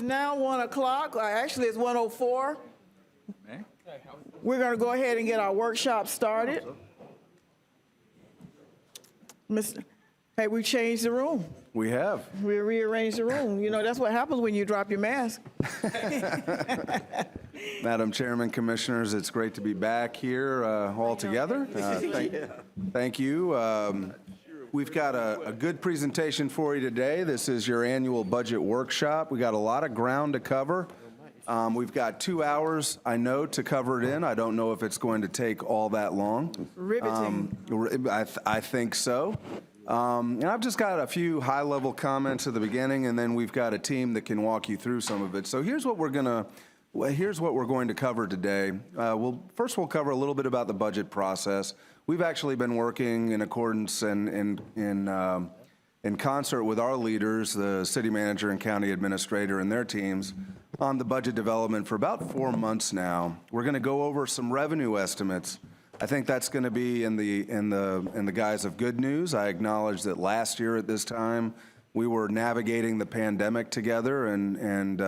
now 1 o'clock. Actually, it's 1:04. We're going to go ahead and get our workshop started. Hey, we changed the room. We have. We rearranged the room. You know, that's what happens when you drop your mask. Madam Chairman, Commissioners, it's great to be back here all together. Thank you. We've got a good presentation for you today. This is your annual budget workshop. We got a lot of ground to cover. We've got 2 hours, I know, to cover it in. I don't know if it's going to take all that long. Riveting. I think so. And I've just got a few high-level comments at the beginning, and then we've got a team that can walk you through some of it. So here's what we're going to cover today. First, we'll cover a little bit about the budget process. We've actually been working in accordance and in concert with our leaders, the city manager and county administrator and their teams, on the budget development for about 4 months now. We're going to go over some revenue estimates. I think that's going to be in the guise of good news. I acknowledge that last year at this time we were navigating the pandemic together and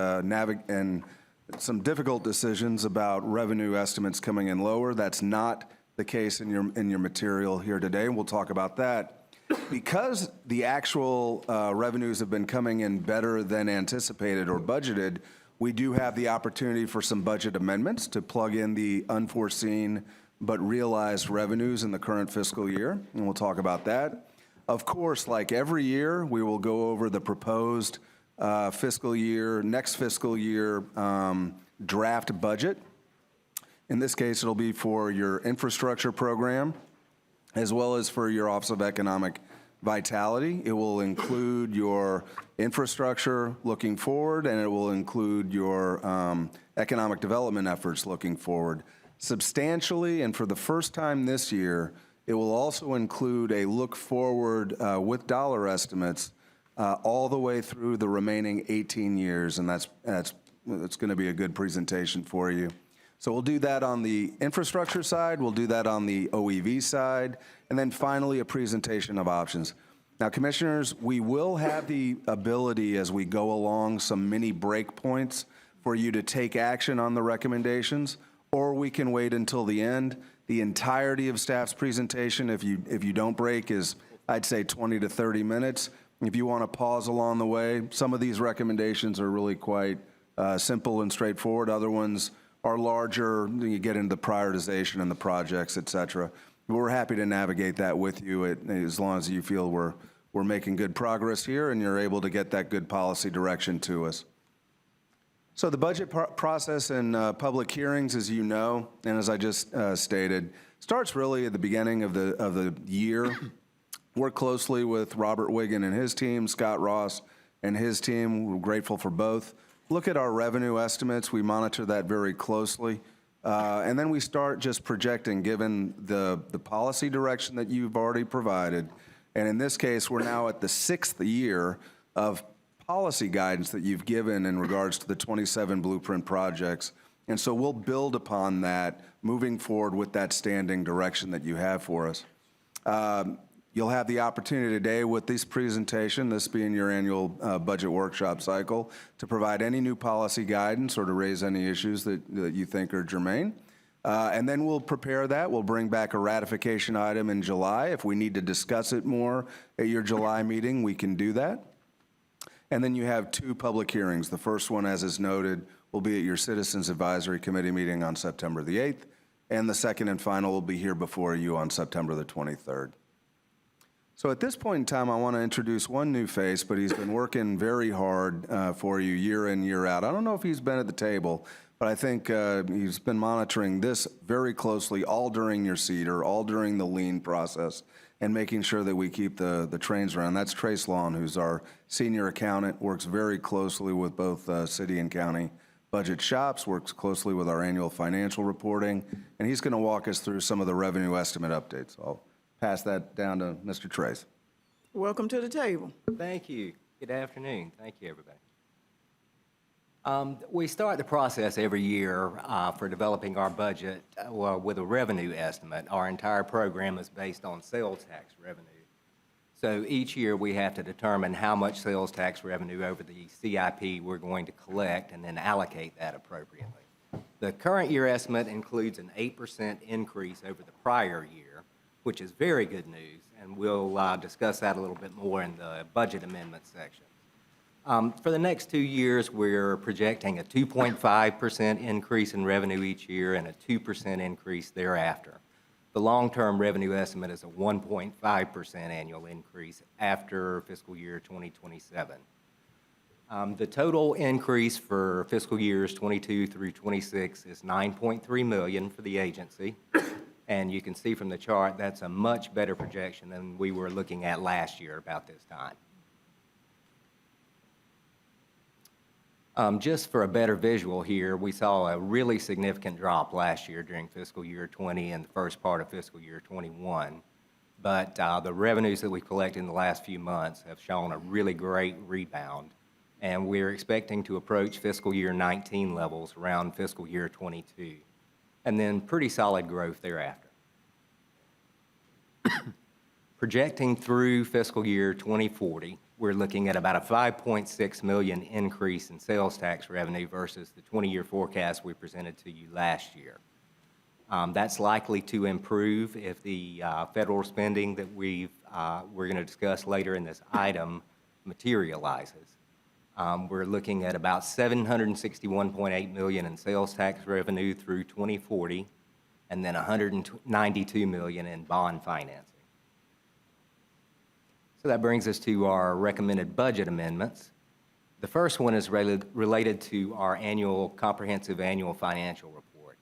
some difficult decisions about revenue estimates coming in lower. That's not the case in your material here today, and we'll talk about that. Because the actual revenues have been coming in better than anticipated or budgeted, we do have the opportunity for some budget amendments to plug in the unforeseen but realized revenues in the current fiscal year, and we'll talk about that. Of course, like every year, we will go over the proposed next fiscal year draft budget. In this case, it'll be for your infrastructure program, as well as for your Office of Economic Vitality. It will include your infrastructure looking forward, and it will include your economic development efforts looking forward. Substantially, and for the first time this year, it will also include a look forward with dollar estimates all the way through the remaining 18 years, and that's going to be a good presentation for you. So we'll do that on the infrastructure side, we'll do that on the OEV side, and then finally a presentation of options. Now, Commissioners, we will have the ability as we go along some mini break points for you to take action on the recommendations, or we can wait until the end. The entirety of staff's presentation, if you don't break, is, I'd say, 20 to 30 minutes. If you want to pause along the way, some of these recommendations are really quite simple and straightforward. Other ones are larger. You get into the prioritization and the projects, et cetera. We're happy to navigate that with you as long as you feel we're making good progress here and you're able to get that good policy direction to us. So the budget process and public hearings, as you know, and as I just stated, starts really at the beginning of the year. Work closely with Robert Wiggin and his team, Scott Ross and his team. We're grateful for both. Look at our revenue estimates. We monitor that very closely. And then we start just projecting, given the policy direction that you've already provided. And in this case, we're now at the 6th year of policy guidance that you've given in regards to the 27 blueprint projects. And so we'll build upon that moving forward with that standing direction that you have for us. You'll have the opportunity today with this presentation, this being your annual budget workshop cycle, to provide any new policy guidance or to raise any issues that you think are germane. And then we'll prepare that. We'll bring back a ratification item in July. If we need to discuss it more at your July meeting, we can do that. And then you have 2 public hearings. The first one, as is noted, will be at your Citizens Advisory Committee meeting on September the 8th. And the second and final will be here before you on September the 23rd. So at this point in time, I want to introduce one new face, but he's been working very hard for you year in, year out. I don't know if he's been at the table, but I think he's been monitoring this very closely all during your CEDAR, all during the lean process, and making sure that we keep the trains running. That's Trace Lawn, who's our senior accountant, works very closely with both city and county budget shops, works closely with our annual financial reporting, and he's going to walk us through some of the revenue estimate updates. I'll pass that down to Mr. Trace. Welcome to the table. Thank you. Good afternoon. Thank you, everybody. We start the process every year for developing our budget with a revenue estimate. Our entire program is based on sales tax revenue. So each year, we have to determine how much sales tax revenue over the CIP we're going to collect and then allocate that appropriately. The current year estimate includes an 8% increase over the prior year, which is very good news, and we'll discuss that a little bit more in the budget amendment section. For the next 2 years, we're projecting a 2.5% increase in revenue each year and a 2% increase thereafter. The long-term revenue estimate is a 1.5% annual increase after fiscal year 2027. The total increase for fiscal years 22 through 26 is $9.3 million for the agency. And you can see from the chart, that's a much better projection than we were looking at last year about this time. Just for a better visual here, we saw a really significant drop last year during fiscal year 20 and the first part of fiscal year 21. But the revenues that we collected in the last few months have shown a really great rebound. And we're expecting to approach fiscal year 19 levels around fiscal year 22. And then pretty solid growth thereafter. Projecting through fiscal year 2040, we're looking at about a $5.6 million increase in sales tax revenue versus the 20-year forecast we presented to you last year. That's likely to improve if the federal spending that we're going to discuss later in this item materializes. We're looking at about $761.8 million in sales tax revenue through 2040, and then $192 million in bond financing. So that brings us to our recommended budget amendments. The first one is related to our comprehensive annual financial report.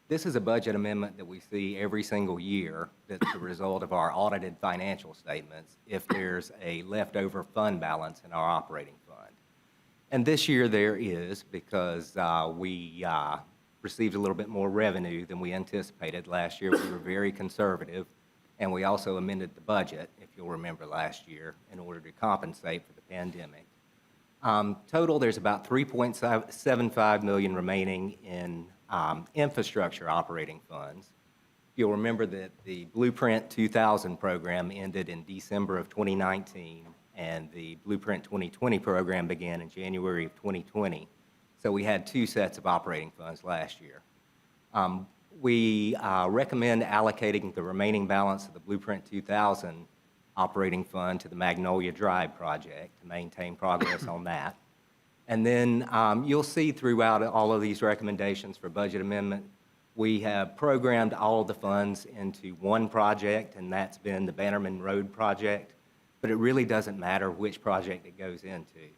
This is a budget amendment that we see every single year that's the result of our audited financial statements if there's a leftover fund balance in our operating fund. And this year there is, because we received a little bit more revenue than we anticipated. Last year we were very conservative, and we also amended the budget, if you'll remember last year, in order to compensate for the pandemic. Total, there's about $3.75 million remaining in infrastructure operating funds. You'll remember that the Blueprint 2000 program ended in December of 2019, and the Blueprint 2020 program began in January of 2020. So we had 2 sets of operating funds last year. We recommend allocating the remaining balance of the Blueprint 2000 operating fund to the Magnolia Drive project to maintain progress on that. And then you'll see throughout all of these recommendations for budget amendment, we have programmed all of the funds into one project, and that's been the Bannerman Road project. But it really doesn't matter which project it goes into,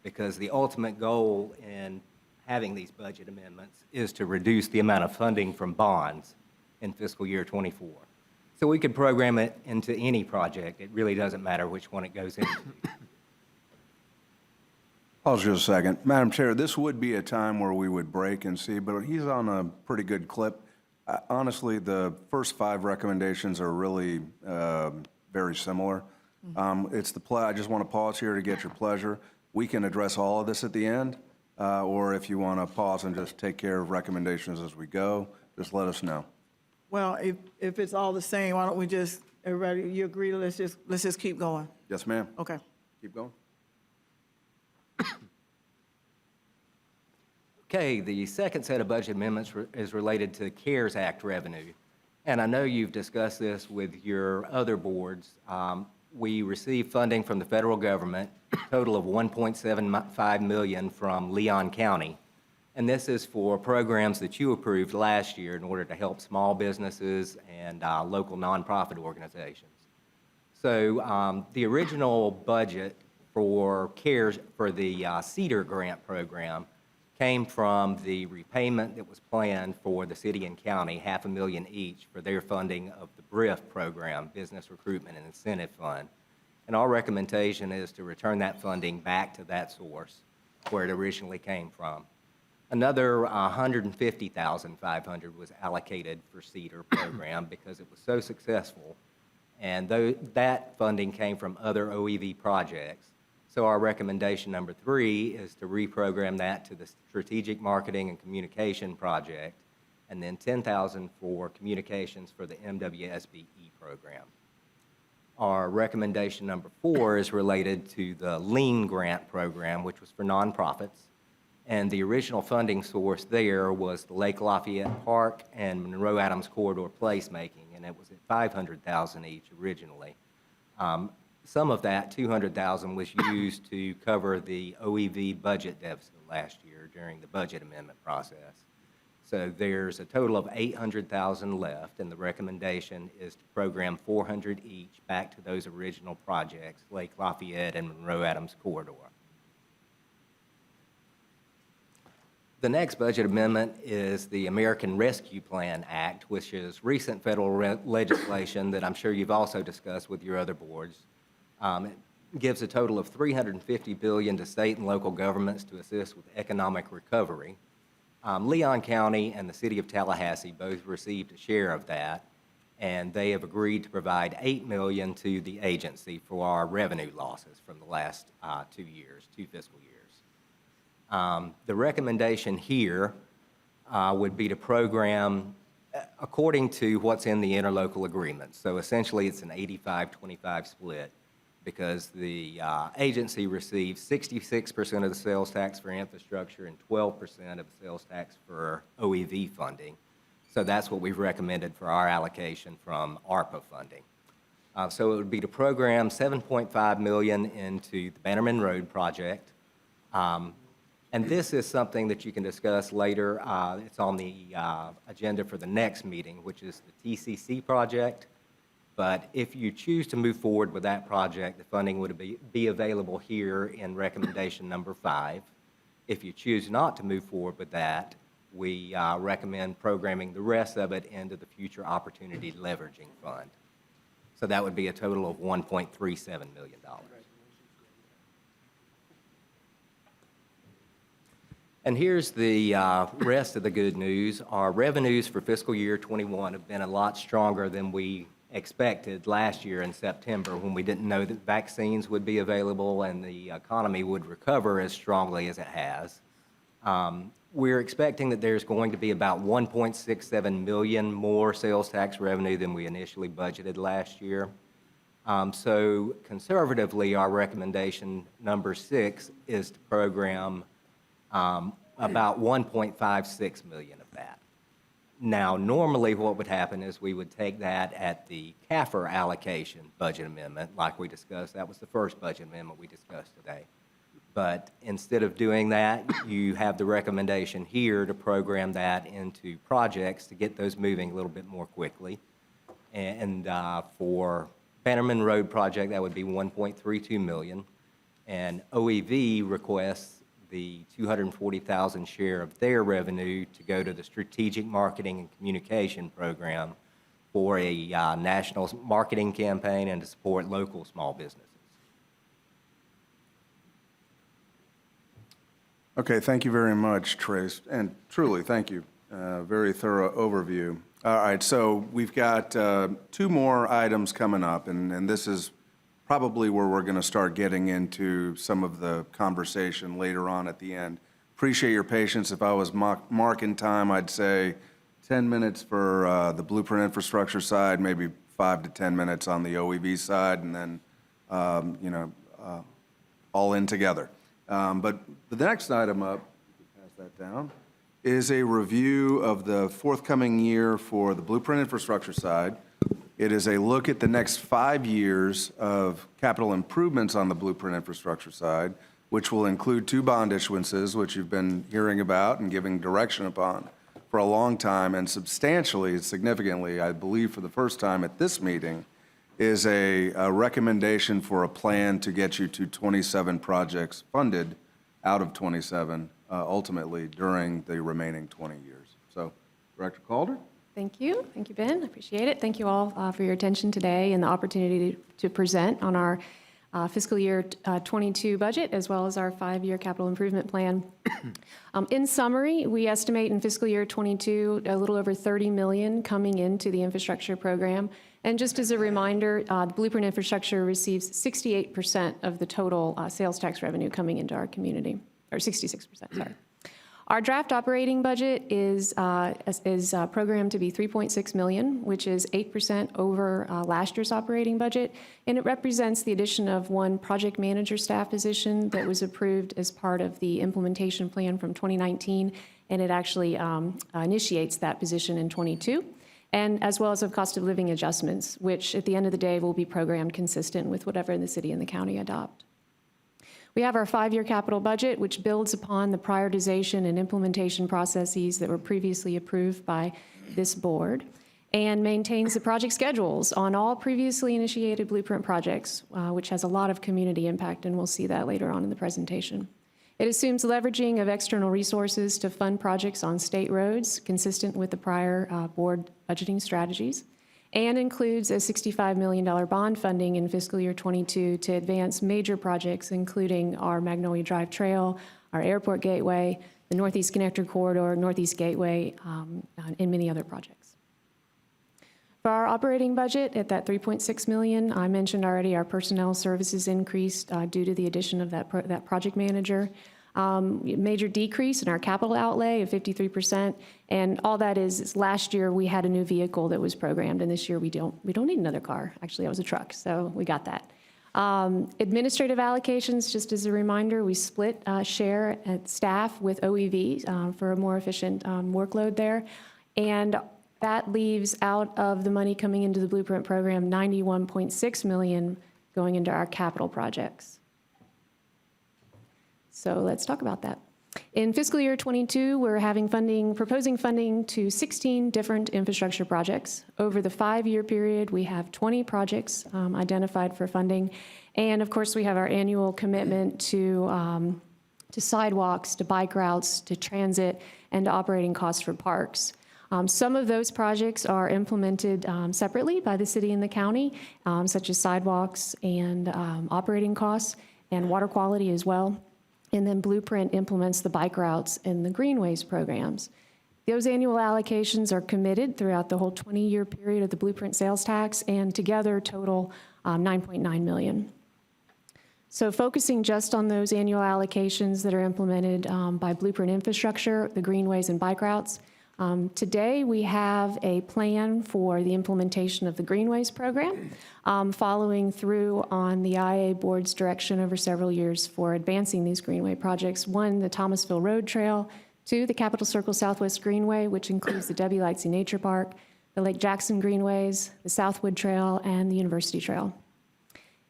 because the ultimate goal in having these budget amendments is to reduce the amount of funding from bonds in fiscal year 24. So we could program it into any project. It really doesn't matter which one it goes into. Pause just a second. Madam Chair, this would be a time where we would break and see, but he's on a pretty good clip. Honestly, the first 5 recommendations are really very similar. I just want to pause here to get your pleasure. We can address all of this at the end, or if you want to pause and just take care of recommendations as we go, just let us know. Well, if it's all the same, why don't we just, everybody, you agree, let's just keep going? Yes, ma'am. Okay. Keep going. Okay, the second set of budget amendments is related to CARES Act revenue. And I know you've discussed this with your other boards. We received funding from the federal government, a total of $1.75 million from Leon County. And this is for programs that you approved last year in order to help small businesses and local nonprofit organizations. So the original budget for CARES, for the CEDAR grant program, came from the repayment that was planned for the city and county, $500,000 each, for their funding of the BRIF program, Business Recruitment and Incentive Fund. And our recommendation is to return that funding back to that source where it originally came from. Another $150,500 was allocated for CEDAR program because it was so successful. And that funding came from other OEV projects. So our recommendation number 3 is to reprogram that to the Strategic Marketing and Communication Project, and then $10,000 for communications for the MWSBE program. Our recommendation number 4 is related to the LEAN grant program, which was for nonprofits. And the original funding source there was the Lake Lafayette Park and Monroe Adams Corridor placemaking, and it was at $500,000 each originally. Some of that, $200,000, was used to cover the OEV budget deficit last year during the budget amendment process. So there's a total of $800,000 left, and the recommendation is to program $400 each back to those original projects, Lake Lafayette and Monroe Adams Corridor. The next budget amendment is the American Rescue Plan Act, which is recent federal legislation that I'm sure you've also discussed with your other boards. It gives a total of $350 billion to state and local governments to assist with economic recovery. Leon County and the City of Tallahassee both received a share of that, and they have agreed to provide $8 million to the agency for our revenue losses from the last 2 fiscal years. The recommendation here would be to program according to what's in the interlocal agreement. So essentially, it's an 85-25 split, because the agency receives 66% of the sales tax for infrastructure and 12% of the sales tax for OEV funding. So that's what we've recommended for our allocation from ARPA funding. So it would be to program $7.5 million into the Bannerman Road project. And this is something that you can discuss later. It's on the agenda for the next meeting, which is the TCC project. But if you choose to move forward with that project, the funding would be available here in recommendation number 5. If you choose not to move forward with that, we recommend programming the rest of it into the Future Opportunity Leveraging Fund. So that would be a total of $1.37 million. And here's the rest of the good news. Our revenues for fiscal year 21 have been a lot stronger than we expected last year in September, when we didn't know that vaccines would be available and the economy would recover as strongly as it has. We're expecting that there's going to be about $1.67 million more sales tax revenue than we initially budgeted last year. So conservatively, our recommendation number 6 is to program about $1.56 million of that. Now, normally what would happen is we would take that at the CAFR allocation budget amendment, like we discussed. That was the first budget amendment we discussed today. But instead of doing that, you have the recommendation here to program that into projects to get those moving a little bit more quickly. And for Bannerman Road project, that would be $1.32 million. And OEV requests the $240,000 share of their revenue to go to the Strategic Marketing and Communication Program for a national marketing campaign and to support local small businesses. Okay, thank you very much, Trace, and truly, thank you. Very thorough overview. All right, so we've got 2 more items coming up, and this is probably where we're going to start getting into some of the conversation later on at the end. Appreciate your patience. If I was marking time, I'd say 10 minutes for the blueprint infrastructure side, maybe 5 to 10 minutes on the OEV side, and then, all in together. But the next item up, pass that down, is a review of the forthcoming year for the blueprint infrastructure side. It is a look at the next 5 years of capital improvements on the blueprint infrastructure side, which will include 2 bond issuances, which you've been hearing about and giving direction upon for a long time, and substantially, significantly, I believe for the first time at this meeting, is a recommendation for a plan to get you to 27 projects funded out of 27 ultimately during the remaining 20 years. So, Director Calder? Thank you. Thank you, Ben. I appreciate it. Thank you all for your attention today and the opportunity to present on our fiscal year 22 budget, as well as our 5-year capital improvement plan. In summary, we estimate in fiscal year 22 a little over $30 million coming into the infrastructure program. And just as a reminder, the Blueprint Infrastructure receives 68% of the total sales tax revenue coming into our community, or 66%, sorry. Our draft operating budget is programmed to be $3.6 million, which is 8% over last year's operating budget, and it represents the addition of one project manager staff position that was approved as part of the implementation plan from 2019, and it actually initiates that position in 22, and as well as of cost of living adjustments, which at the end of the day will be programmed consistent with whatever the city and the county adopt. We have our 5-year capital budget, which builds upon the prioritization and implementation processes that were previously approved by this board, and maintains the project schedules on all previously initiated blueprint projects, which has a lot of community impact, and we'll see that later on in the presentation. It assumes leveraging of external resources to fund projects on state roads, consistent with the prior board budgeting strategies, and includes a $65 million bond funding in fiscal year 22 to advance major projects, including our Magnolia Drive Trail, our Airport Gateway, the Northeast Connector Corridor, Northeast Gateway, and many other projects. For our operating budget at that $3.6 million, I mentioned already our personnel services increased due to the addition of that project manager. Major decrease in our capital outlay of 53%, and all that is last year we had a new vehicle that was programmed, and this year we don't need another car. Actually, that was a truck, so we got that. Administrative allocations, just as a reminder, we split share at staff with OEV for a more efficient workload there, and that leaves out of the money coming into the Blueprint program $91.6 million going into our capital projects. So let's talk about that. In fiscal year 22, we're proposing funding to 16 different infrastructure projects. Over the 5-year period, we have 20 projects identified for funding. And of course, we have our annual commitment to sidewalks, to bike routes, to transit, and to operating costs for parks. Some of those projects are implemented separately by the city and the county, such as sidewalks and operating costs and water quality as well. And then Blueprint implements the bike routes and the Greenways programs. Those annual allocations are committed throughout the whole 20-year period of the Blueprint sales tax, and together total $9.9 million. So focusing just on those annual allocations that are implemented by Blueprint infrastructure, the Greenways and bike routes, today we have a plan for the implementation of the Greenways program, following through on the IA board's direction over several years for advancing these Greenway projects. 1, the Thomasville Road Trail; 2, the Capitol Circle Southwest Greenway, which includes the W. Lightsey Nature Park, the Lake Jackson Greenways, the Southwood Trail, and the University Trail.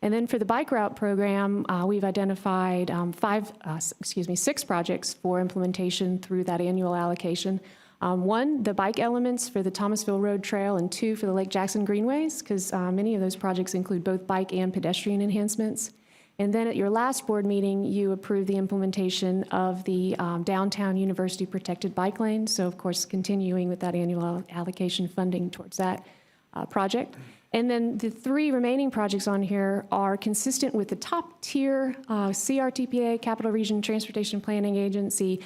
And then for the bike route program, we've identified 6 projects for implementation through that annual allocation. 1, the bike elements for the Thomasville Road Trail, and 2 for the Lake Jackson Greenways, because many of those projects include both bike and pedestrian enhancements. And then at your last board meeting, you approved the implementation of the downtown University protected bike lane. So of course, continuing with that annual allocation funding towards that project. And then the 3 remaining projects on here are consistent with the top tier CRTPA, Capital Region Transportation Planning Agency,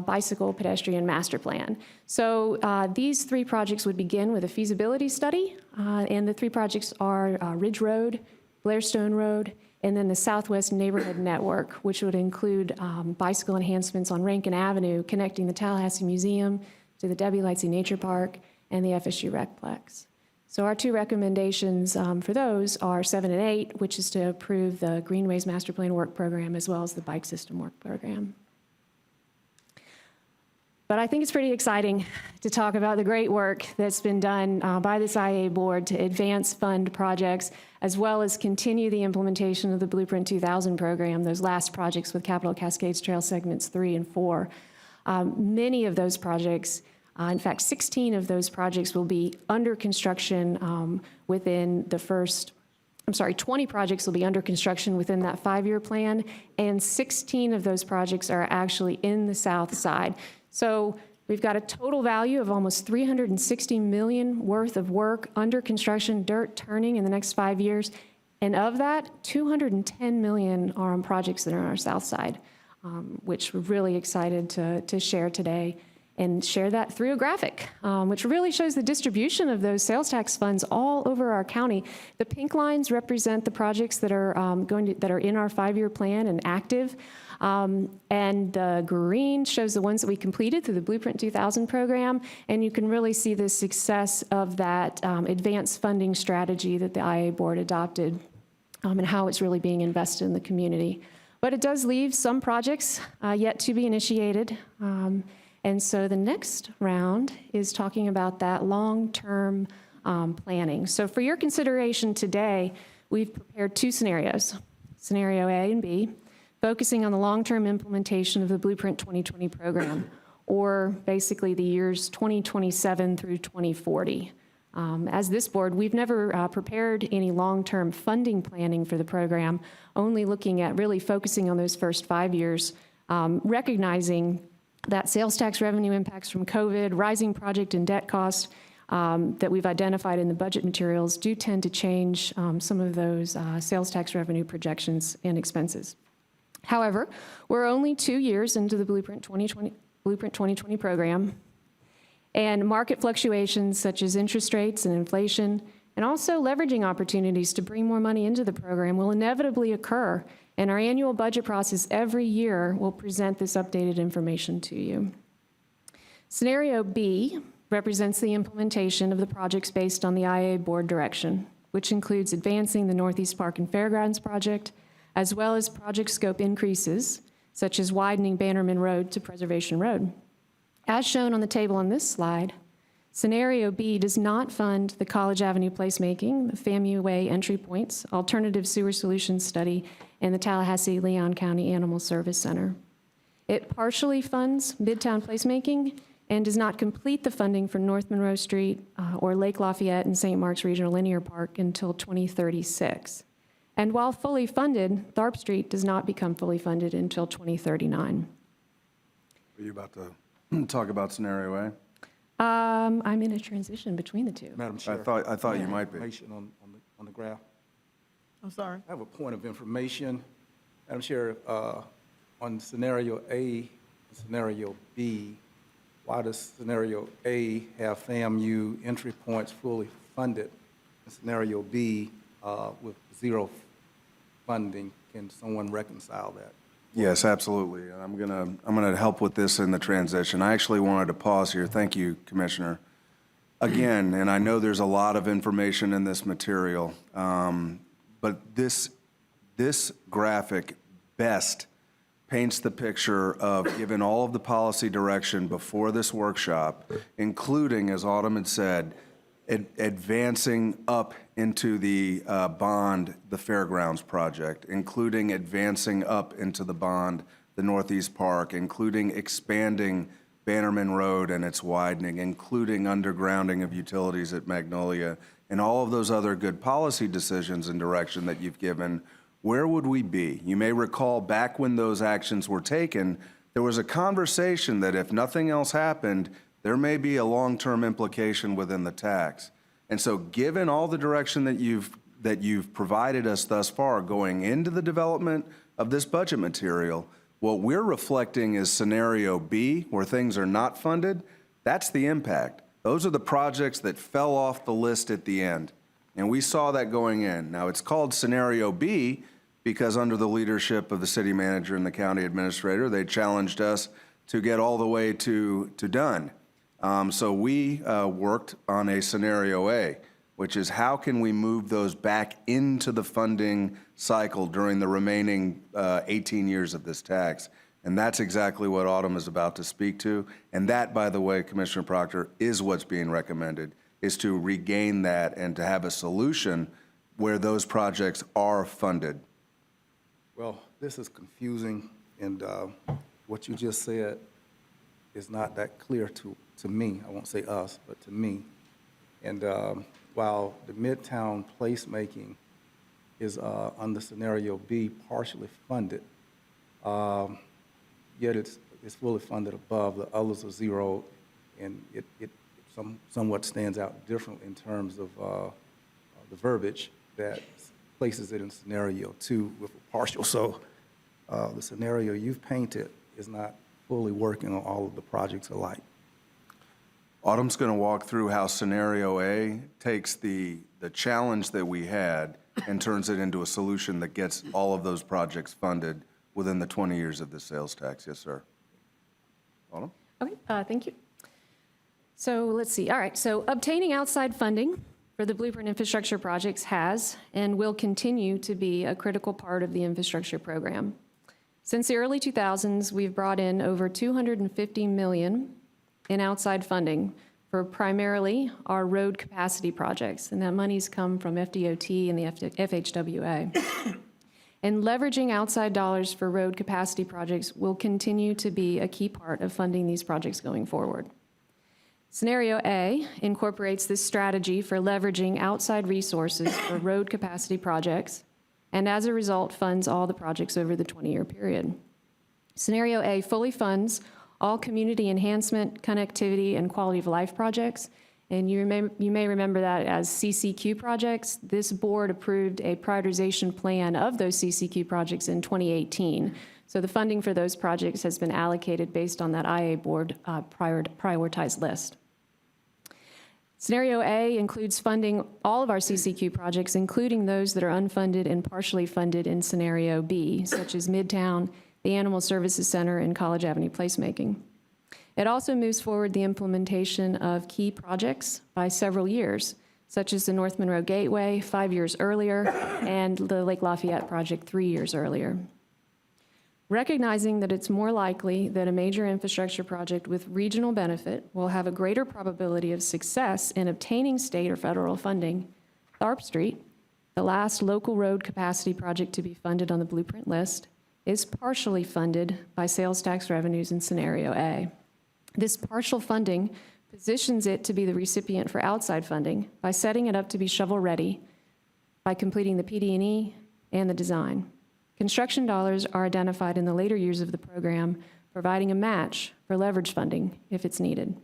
bicycle pedestrian master plan. So these 3 projects would begin with a feasibility study, and the 3 projects are Ridge Road, Blairstone Road, and then the Southwest Neighborhood Network, which would include bicycle enhancements on Rankin Avenue, connecting the Tallahassee Museum to the W. Lightsey Nature Park and the FSU Recplex. So our 2 recommendations for those are 7 and 8, which is to approve the Greenways Master Plan Work Program as well as the Bike System Work Program. But I think it's pretty exciting to talk about the great work that's been done by this IA board to advance fund projects, as well as continue the implementation of the Blueprint 2000 program, those last projects with Capitol Cascades Trail segments 3 and 4. Many of those projects, in fact, 16 of those projects will be under construction within the first 20 projects will be under construction within that 5-year plan, and 16 of those projects are actually in the south side. So we've got a total value of almost $360 million worth of work under construction, dirt turning in the next 5 years. And of that, $210 million are on projects that are on our south side, which we're really excited to share today. and share that through a graphic, which really shows the distribution of those sales tax funds all over our county. The pink lines represent the projects that are that are in our 5-year plan and active, and the green shows the ones that we completed through the Blueprint 2000 program, and you can really see the success of that advanced funding strategy that the IA board adopted, and how it's really being invested in the community. But it does leave some projects yet to be initiated. And so the next round is talking about that long-term planning. So for your consideration today, we've prepared 2 scenarios, scenario A and B, focusing on the long-term implementation of the Blueprint 2020 program, or basically the years 2027 through 2040. As this board, we've never prepared any long-term funding planning for the program, only looking at really focusing on those first 5 years, recognizing that sales tax revenue impacts from COVID, rising project and debt costs that we've identified in the budget materials do tend to change some of those sales tax revenue projections and expenses. However, we're only 2 years into the Blueprint 2020 program, and market fluctuations such as interest rates and inflation, and also leveraging opportunities to bring more money into the program will inevitably occur. And our annual budget process every year will present this updated information to you. Scenario B represents the implementation of the projects based on the IA board direction, which includes advancing the Northeast Park and Fairgrounds project, as well as project scope increases, such as widening Bannerman Road to Preservation Road. As shown on the table on this slide, Scenario B does not fund the College Avenue placemaking, the FAMU Way entry points, alternative sewer solutions study, and the Tallahassee-Leon County Animal Service Center. It partially funds Midtown placemaking and does not complete the funding for North Monroe Street or Lake Lafayette and St. Mark's Regional Linear Park until 2036. And while fully funded, Tharp Street does not become fully funded until 2039. Are you about to talk about scenario A? I'm in a transition between the two. Madam Chair. I thought you might be. Information on the graph. I'm sorry. I have a point of information. Madam Chair, on scenario A and scenario B, why does scenario A have FAMU entry points fully funded and scenario B with 0 funding? Can someone reconcile that? Yes, absolutely. And I'm gonna help with this in the transition. I actually wanted to pause here. Thank you, Commissioner. Again, and I know there's a lot of information in this material, but this graphic best paints the picture of, given all of the policy direction before this workshop, including, as Autumn had said, advancing up into the bond, the Fairgrounds project, including advancing up into the bond, the Northeast Park, including expanding Bannerman Road and its widening, including undergrounding of utilities at Magnolia, and all of those other good policy decisions and direction that you've given. Where would we be? You may recall back when those actions were taken, there was a conversation that if nothing else happened, there may be a long-term implication within the tax. And so given all the direction that you've provided us thus far going into the development of this budget material, what we're reflecting is scenario B, where things are not funded. That's the impact. Those are the projects that fell off the list at the end. And we saw that going in. Now, it's called scenario B because under the leadership of the city manager and the county administrator, they challenged us to get all the way to done. So we worked on a scenario A, which is how can we move those back into the funding cycle during the remaining 18 years of this tax. And that's exactly what Autumn is about to speak to. And that, by the way, Commissioner Proctor, is what's being recommended, is to regain that and to have a solution where those projects are funded. Well, this is confusing, and what you just said is not that clear to me. I won't say us, but to me. And while the Midtown placemaking is under scenario B partially funded, yet it's fully funded above. The others are 0, and it somewhat stands out differently in terms of the verbiage that places it in scenario 2 with a partial. So the scenario you've painted is not fully working on all of the projects alike. Autumn's going to walk through how Scenario A takes the challenge that we had and turns it into a solution that gets all of those projects funded within the 20 years of the sales tax. Yes, sir. Autumn? Okay, thank you. So let's see. All right, so obtaining outside funding for the Blueprint infrastructure projects has and will continue to be a critical part of the infrastructure program. Since the early 2000s, we've brought in over $250 million in outside funding for primarily our road capacity projects, and that money's come from FDOT and the FHWA. And leveraging outside dollars for road capacity projects will continue to be a key part of funding these projects going forward. Scenario A incorporates this strategy for leveraging outside resources for road capacity projects, and as a result, funds all the projects over the 20-year period. Scenario A fully funds all community enhancement, connectivity, and quality of life projects, and you may remember that as CCQ projects. This board approved a prioritization plan of those CCQ projects in 2018. So the funding for those projects has been allocated based on that IA board prioritized list. Scenario A includes funding all of our CCQ projects, including those that are unfunded and partially funded in Scenario B, such as Midtown, the Animal Services Center, and College Avenue Placemaking. It also moves forward the implementation of key projects by several years, such as the North Monroe Gateway 5 years earlier and the Lake Lafayette project 3 years earlier. Recognizing that it's more likely that a major infrastructure project with regional benefit will have a greater probability of success in obtaining state or federal funding, Tharp Street, the last local road capacity project to be funded on the Blueprint list, is partially funded by sales tax revenues in Scenario A. This partial funding positions it to be the recipient for outside funding by setting it up to be shovel-ready by completing the PD&E and the design. Construction dollars are identified in the later years of the program, providing a match for leverage funding if it's needed.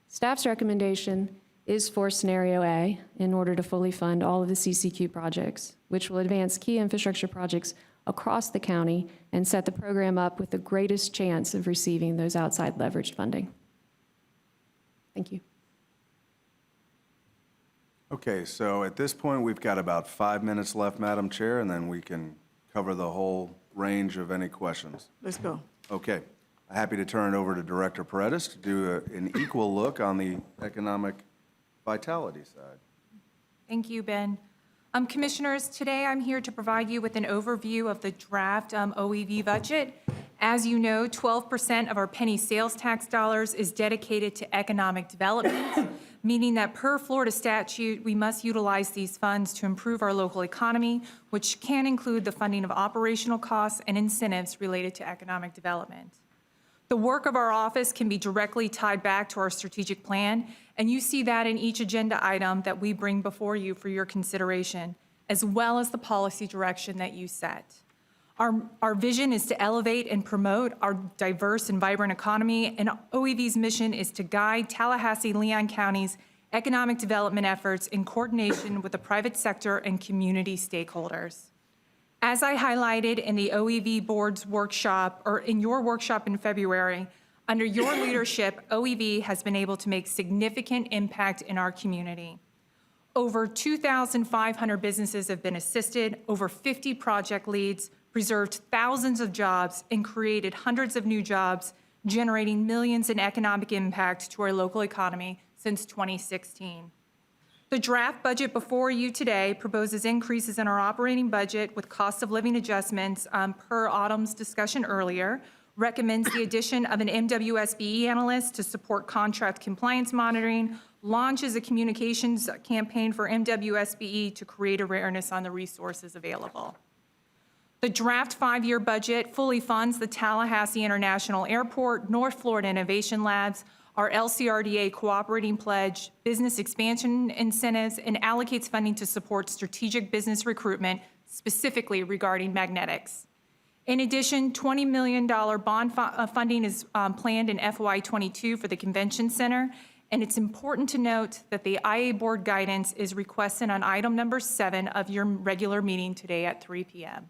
Staff's recommendation is for Scenario A in order to fully fund all of the CCQ projects, which will advance key infrastructure projects across the county and set the program up with the greatest chance of receiving those outside leveraged funding. Thank you. Okay, so at this point, we've got about 5 minutes left, Madam Chair, and then we can cover the whole range of any questions. Let's go. Okay, happy to turn it over to Director Paredes to do an equal look on the economic vitality side. Thank you, Ben. Commissioners, today I'm here to provide you with an overview of the draft OEV budget. As you know, 12% of our penny sales tax dollars is dedicated to economic development, meaning that per Florida statute, we must utilize these funds to improve our local economy, which can include the funding of operational costs and incentives related to economic development. The work of our office can be directly tied back to our strategic plan, and you see that in each agenda item that we bring before you for your consideration, as well as the policy direction that you set. Our vision is to elevate and promote our diverse and vibrant economy, and OEV's mission is to guide Tallahassee-Leon County's economic development efforts in coordination with the private sector and community stakeholders. As I highlighted in the OEV Board's workshop, or in your workshop in February, under your leadership, OEV has been able to make significant impact in our community. Over 2,500 businesses have been assisted, over 50 project leads, preserved thousands of jobs, and created hundreds of new jobs, generating millions in economic impact to our local economy since 2016. The draft budget before you today proposes increases in our operating budget with cost of living adjustments per Autumn's discussion earlier, recommends the addition of an MWSBE analyst to support contract compliance monitoring, launches a communications campaign for MWSBE to create awareness on the resources available. The draft 5-year budget fully funds the Tallahassee International Airport, North Florida Innovation Labs, our LCRDA cooperating pledge, business expansion incentives, and allocates funding to support strategic business recruitment, specifically regarding magnetics. In addition, $20 million bond funding is planned in FY22 for the Convention Center, and it's important to note that the IA Board guidance is requested on item number 7 of your regular meeting today at 3 p.m.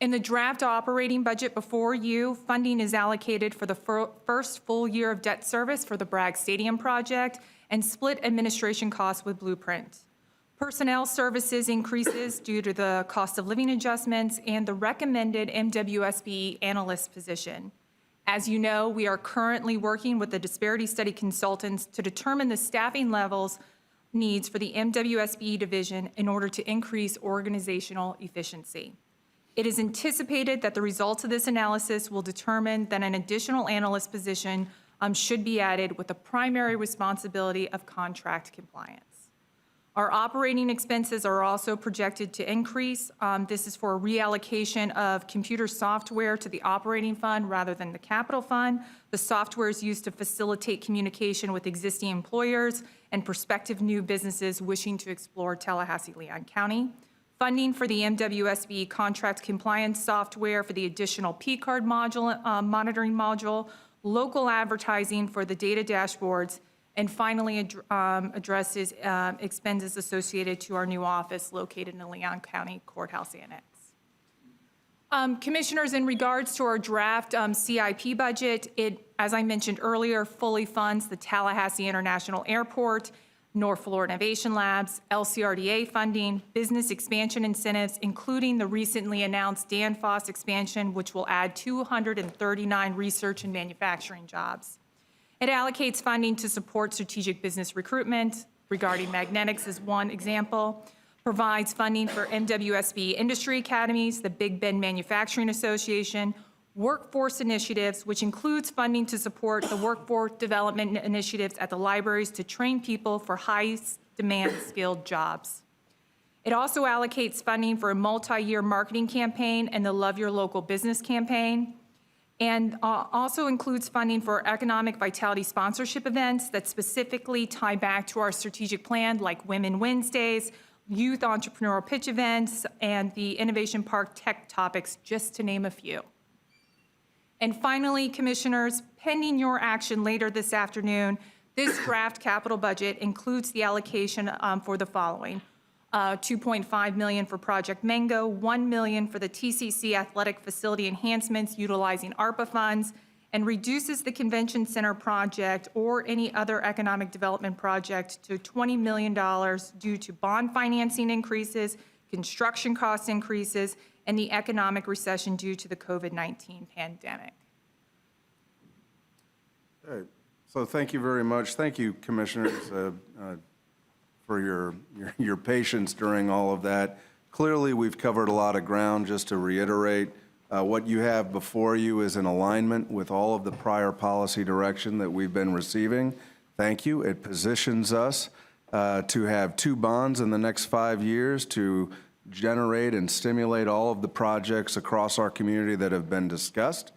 In the draft operating budget before you, funding is allocated for the first full year of debt service for the Bragg Stadium project and split administration costs with Blueprint. Personnel services increases due to the cost of living adjustments and the recommended MWSB analyst position. As you know, we are currently working with the disparity study consultants to determine the staffing levels needs for the MWSB division in order to increase organizational efficiency. It is anticipated that the results of this analysis will determine that an additional analyst position should be added with the primary responsibility of contract compliance. Our operating expenses are also projected to increase. This is for a reallocation of computer software to the operating fund rather than the capital fund. The software is used to facilitate communication with existing employers and prospective new businesses wishing to explore Tallahassee-Leon County. Funding for the MWSB contract compliance software for the additional P-card module, monitoring module, local advertising for the data dashboards, and finally addresses expenses associated to our new office located in the Leon County Courthouse Annex. Commissioners, in regards to our draft CIP budget, it, as I mentioned earlier, fully funds the Tallahassee International Airport, North Florida Innovation Labs, LCRDA funding, business expansion incentives, including the recently announced Danfoss expansion, which will add 239 research and manufacturing jobs. It allocates funding to support strategic business recruitment, regarding magnetics as one example, provides funding for MWSB industry academies, the Big Bend Manufacturing Association, workforce initiatives, which includes funding to support the workforce development initiatives at the libraries to train people for high demand skilled jobs. It also allocates funding for a multi-year marketing campaign and the Love Your Local Business campaign, and also includes funding for economic vitality sponsorship events that specifically tie back to our strategic plan, like Women Wednesdays, youth entrepreneurial pitch events, and the Innovation Park Tech Topics, just to name a few. And finally, Commissioners, pending your action later this afternoon, this draft capital budget includes the allocation for the following. $2.5 million for Project Mango, $1 million for the TCC athletic facility enhancements utilizing ARPA funds, and reduces the convention center project or any other economic development project to $20 million due to bond financing increases, construction cost increases, and the economic recession due to the COVID-19 pandemic. Okay. So thank you very much. Thank you, Commissioners, for your patience during all of that. Clearly, we've covered a lot of ground. Just to reiterate, what you have before you is in alignment with all of the prior policy direction that we've been receiving. Thank you. It positions us to have 2 bonds in the next 5 years to generate and stimulate all of the projects across our community that have been discussed.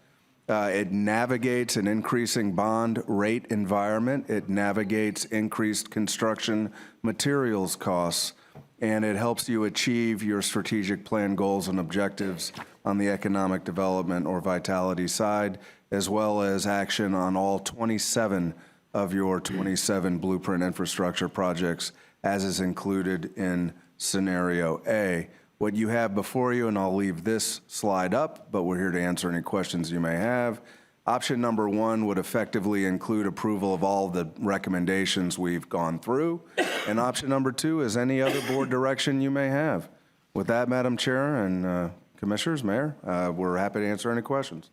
It navigates an increasing bond rate environment. It navigates increased construction materials costs, and it helps you achieve your strategic plan goals and objectives on the economic development or vitality side, as well as action on all 27 of your 27 blueprint infrastructure projects, as is included in Scenario A. What you have before you, and I'll leave this slide up, but we're here to answer any questions you may have. Option number 1 would effectively include approval of all the recommendations we've gone through. And option number 2 is any other board direction you may have. With that, Madam Chair and Commissioners, Mayor, we're happy to answer any questions.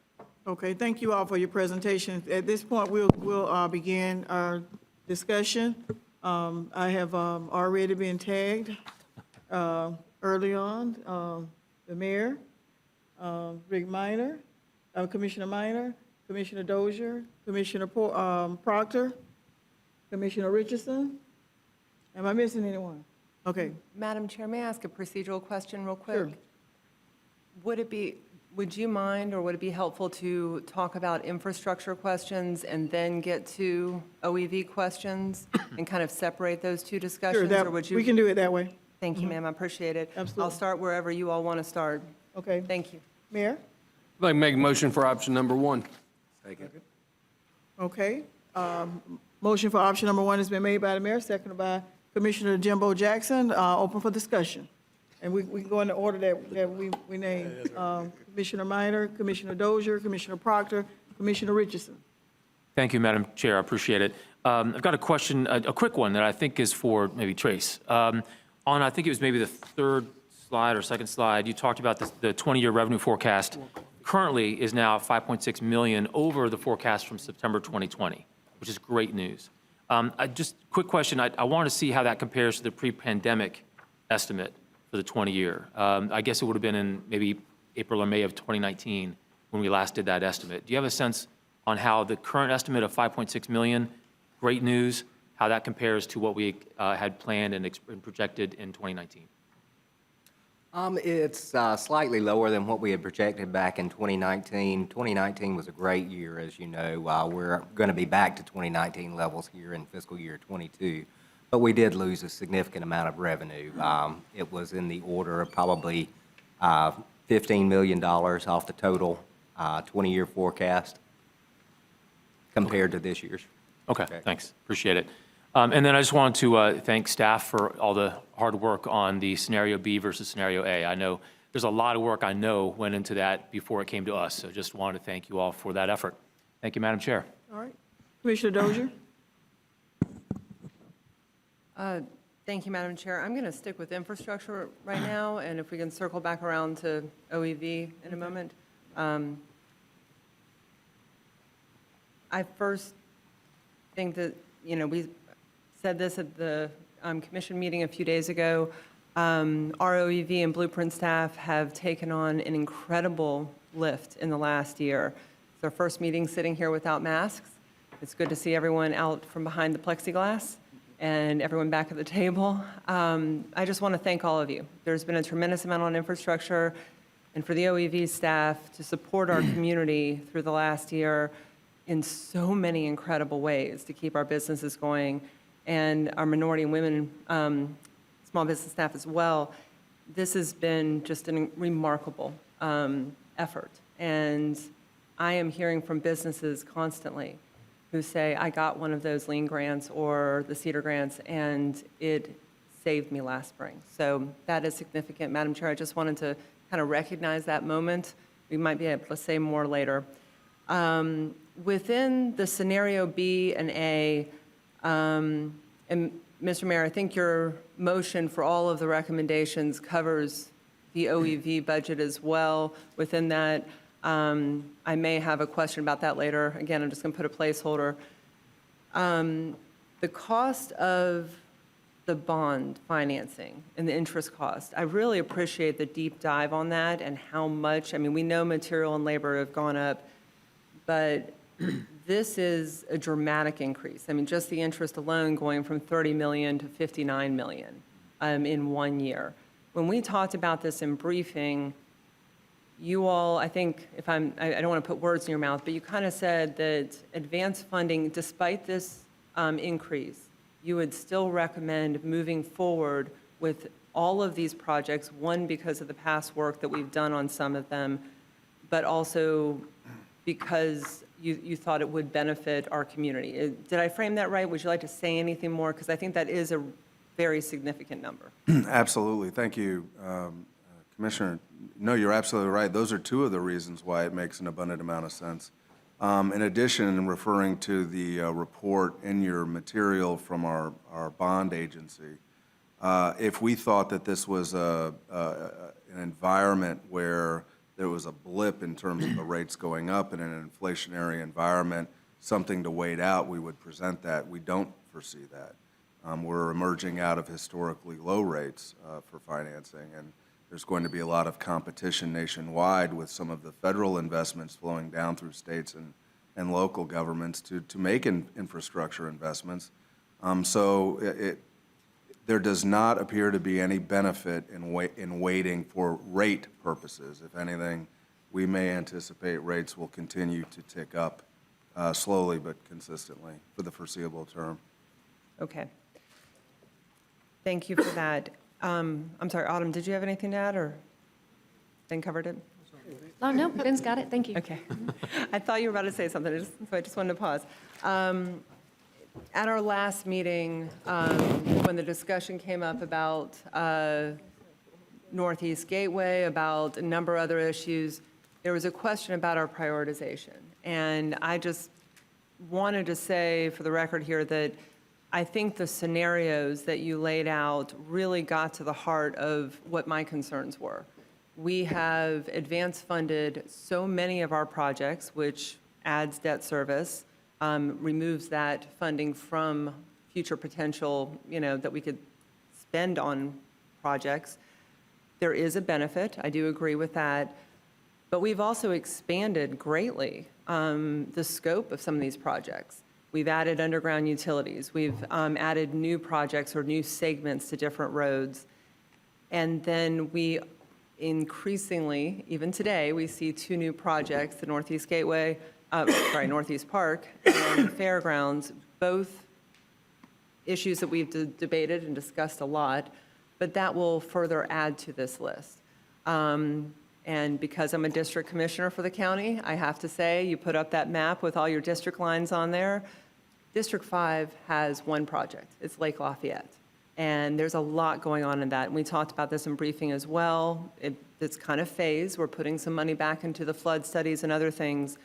Okay, thank you all for your presentation. At this point, we'll begin our discussion. I have already been tagged early on, the mayor, Rick Minor, Commissioner Minor, Commissioner Dozier, Commissioner Proctor, Commissioner Richardson. Am I missing anyone? Okay. Madam Chair, may I ask a procedural question real quick? Sure. Would you mind, or would it be helpful to talk about infrastructure questions and then get to OEV questions and kind of separate those two discussions? Sure, or would you? we can do it that way. Thank you, ma'am. I appreciate it. Absolutely. I'll start wherever you all want to start. Okay. Thank you. Mayor? I'd like to make a motion for option number 1. Okay. Motion for option number 1 has been made by the mayor, seconded by Commissioner Jimbo Jackson. Open for discussion. And we can go in the order that we named. Commissioner Minor, Commissioner Dozier, Commissioner Proctor, Commissioner Richardson. Thank you, Madam Chair. I appreciate it. I've got a question, a quick one that I think is for maybe Trace. I think it was maybe the third slide or second slide, you talked about the 20-year revenue forecast currently is now 5.6 million over the forecast from September 2020, which is great news. Just quick question, I want to see how that compares to the pre-pandemic estimate for the 20-year. I guess it would have been in maybe April or May of 2019 when we last did that estimate. Do you have a sense on how the current estimate of 5.6 million, great news, how that compares to what we had planned and projected in 2019? It's slightly lower than what we had projected back in 2019. 2019 was a great year, as you know. We're going to be back to 2019 levels here in fiscal year 22, but we did lose a significant amount of revenue. It was in the order of probably $15 million off the total 20-year forecast compared to this year's. Okay, thanks. Appreciate it. And then I just wanted to thank staff for all the hard work on the scenario B versus scenario A. I know there's a lot of work I know went into that before it came to us, so just wanted to thank you all for that effort. Thank you, Madam Chair. All right. Commissioner Dozier? Thank you, Madam Chair. I'm going to stick with infrastructure right now, and if we can circle back around to OEV in a moment. I first think that, we said this at the commission meeting a few days ago. Our OEV and Blueprint staff have taken on an incredible lift in the last year. It's our first meeting sitting here without masks. It's good to see everyone out from behind the plexiglass and everyone back at the table. I just want to thank all of you. There's been a tremendous amount on infrastructure, and for the OEV staff to support our community through the last year in so many incredible ways to keep our businesses going, and our minority and women small business staff as well. This has been just a remarkable effort. And I am hearing from businesses constantly who say, I got one of those lean grants or the CEDAR grants, and it saved me last spring. So that is significant. Madam Chair, I just wanted to kind of recognize that moment. We might be able to say more later. Within the scenario B and A, and Mr. Mayor, I think your motion for all of the recommendations covers the OEV budget as well. Within that, I may have a question about that later. Again, I'm just going to put a placeholder. The cost of the bond financing and the interest cost, I really appreciate the deep dive on that and how much, we know material and labor have gone up, but this is a dramatic increase. Just the interest alone going from 30 million to 59 million in 1 year. When we talked about this in briefing, you all, I think, I don't want to put words in your mouth, but you kind of said that advanced funding, despite this increase, you would still recommend moving forward with all of these projects, one, because of the past work that we've done on some of them, but also because you thought it would benefit our community. Did I frame that right? Would you like to say anything more? Because I think that is a very significant number. Absolutely. Thank you, Commissioner. No, you're absolutely right. Those are two of the reasons why it makes an abundant amount of sense. In addition, referring to the report in your material from our bond agency, if we thought that this was an environment where there was a blip in terms of the rates going up in an inflationary environment, something to wait out, we would present that. We don't foresee that. We're emerging out of historically low rates for financing, and there's going to be a lot of competition nationwide with some of the federal investments flowing down through states and local governments to make infrastructure investments. There does not appear to be any benefit in waiting for rate purposes. If anything, we may anticipate rates will continue to tick up slowly but consistently for the foreseeable term. Okay. Thank you for that. I'm sorry, Autumn, did you have anything to add, or Ben covered it? Oh, no, Ben's got it. Thank you. Okay. I thought you were about to say something, so I just wanted to pause. At our last meeting, when the discussion came up about Northeast Gateway, about a number of other issues, there was a question about our prioritization. And I just wanted to say for the record here that I think the scenarios that you laid out really got to the heart of what my concerns were. We have advance funded so many of our projects, which adds debt service, removes that funding from future potential, that we could spend on projects. There is a benefit, I do agree with that, but we've also expanded greatly the scope of some of these projects. We've added underground utilities. We've added new projects or new segments to different roads. And then we increasingly, even today, we see 2 new projects, the Northeast Gateway, Northeast Park and the Fairgrounds, both issues that we've debated and discussed a lot, but that will further add to this list. And because I'm a district commissioner for the county, I have to say, you put up that map with all your district lines on there. District 5 has one project. It's Lake Lafayette. And there's a lot going on in that. And we talked about this in briefing as well. It's kind of phased. We're putting some money back into the flood studies and other things.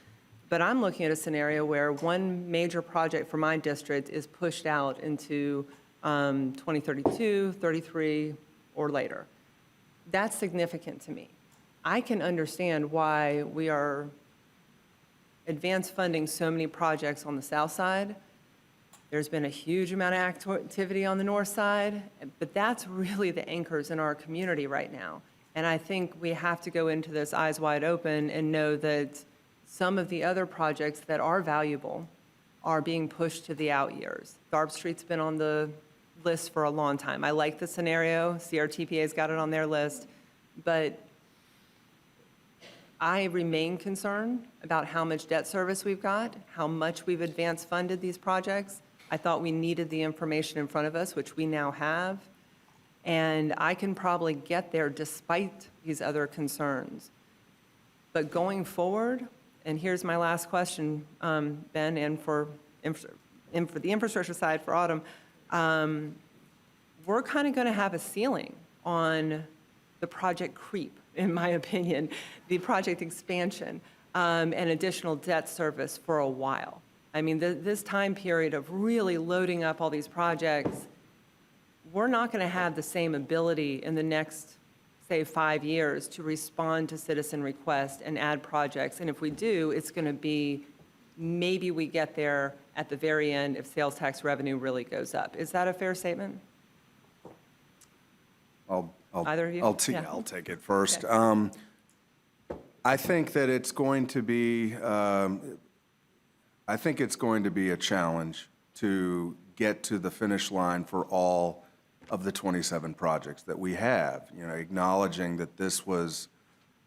But I'm looking at a scenario where one major project for my district is pushed out into 2032, 33, or later. That's significant to me. I can understand why we are advance funding so many projects on the south side. There's been a huge amount of activity on the north side, but that's really the anchors in our community right now. And I think we have to go into this eyes wide open and know that some of the other projects that are valuable are being pushed to the out years. Tharp Street's been on the list for a long time. I like the scenario. CRTPA's got it on their list. But I remain concerned about how much debt service we've got, how much we've advance funded these projects. I thought we needed the information in front of us, which we now have. And I can probably get there despite these other concerns. But going forward, and here's my last question, Ben, and for the infrastructure side for Autumn, we're kind of going to have a ceiling on the project creep, in my opinion, the project expansion and additional debt service for a while. I mean, this time period of really loading up all these projects, we're not going to have the same ability in the next, say, 5 years to respond to citizen requests and add projects. And if we do, it's going to be maybe we get there at the very end if sales tax revenue really goes up. Is that a fair statement? Either of you? I'll Yeah. take it first. Okay. I think that it's going to be, I think it's going to be a challenge to get to the finish line for all of the 27 projects that we have, acknowledging that this was,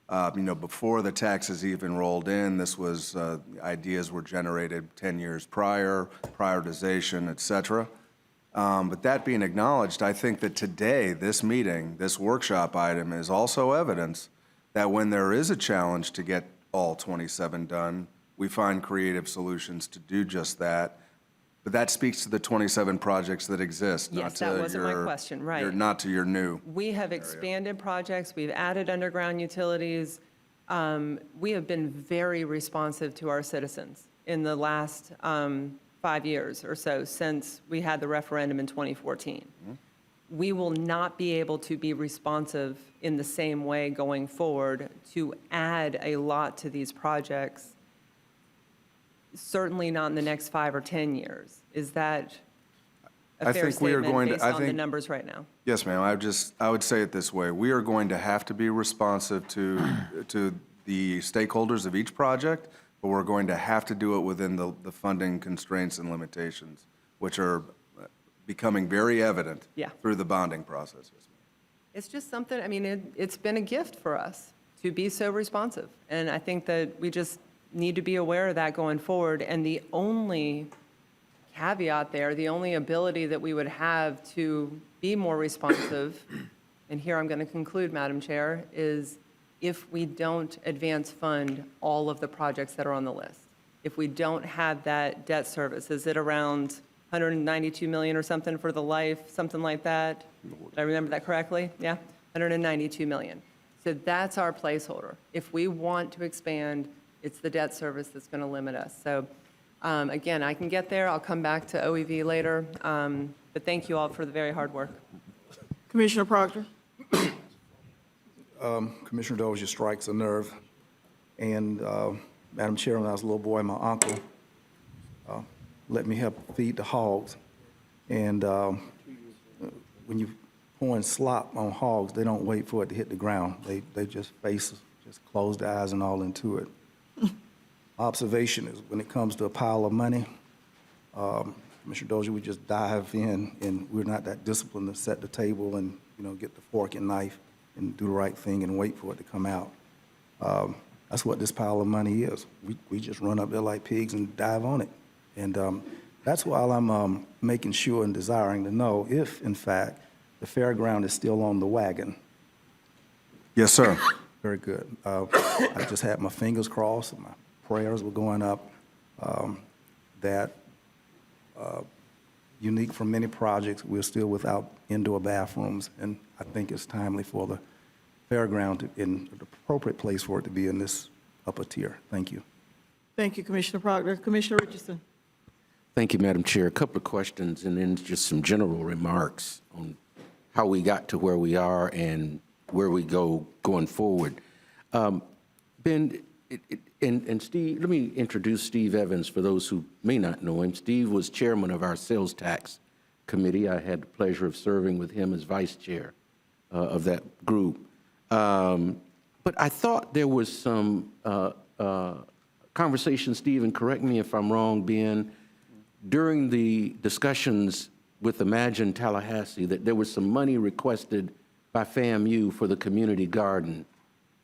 before the taxes even rolled in, this was, ideas were generated 10 years prior, prioritization, et cetera. But that being acknowledged, I think that today, this meeting, this workshop item is also evidence that when there is a challenge to get all 27 done, we find creative solutions to do just that. But that speaks to the 27 projects that exist, not Yes, to that wasn't my question, right. not to your new. We have expanded projects, we've added underground utilities. We have been very responsive to our citizens in the last 5 years or so since we had the referendum in 2014. We will not be able to be responsive in the same way going forward to add a lot to these projects, certainly not in the next 5 or 10 years. Is that a I fair think we are statement going to- based I on the think- numbers right now? Yes, ma'am. I would say it this way. We are going to have to be responsive to the stakeholders of each project, but we're going to have to do it within the funding constraints and limitations, which are becoming very evident Yeah. through the bonding process. It's just something, I mean, it's been a gift for us to be so responsive. And I think that we just need to be aware of that going forward. And the only caveat there, the only ability that we would have to be more responsive, and here I'm going to conclude, Madam Chair, is if we don't advance fund all of the projects that are on the list. If we don't have that debt service, is it around 192 million or something for the life, something like that? Did I remember that correctly? Yeah? 192 million. So that's our placeholder. If we want to expand, it's the debt service that's going to limit us. So again, I can get there. I'll come back to OEV later. But thank you all for the very hard work. Commissioner Proctor? Commissioner Dozier strikes a nerve. And Madam Chair, when I was a little boy, my uncle let me help feed the hogs. And when you pouring slop on hogs, they don't wait for it to hit the ground. They just close their eyes and all into it. Observation is when it comes to a pile of money, Commissioner Dozier, we just dive in, and we're not that disciplined to set the table and, get the fork and knife and do the right thing and wait for it to come out. That's what this pile of money is. We just run up there like pigs and dive on it. And that's why I'm making sure and desiring to know if, in fact, the fairground is still on the wagon. Yes, sir. Very good. I just had my fingers crossed, and my prayers were going up that unique from many projects, we're still without indoor bathrooms, and I think it's timely for the fairground in the appropriate place for it to be in this upper tier. Thank you. Thank you, Commissioner Proctor. Commissioner Richardson? Thank you, Madam Chair. A couple of questions and then just some general remarks on how we got to where we are and where we go going forward. Ben and Steve, let me introduce Steve Evans for those who may not know him. Steve was chairman of our sales tax committee. I had the pleasure of serving with him as vice chair of that group. But I thought there was some conversation, Steve, and correct me if I'm wrong, Ben, during the discussions with Imagine Tallahassee, that there was some money requested by FAMU for the community garden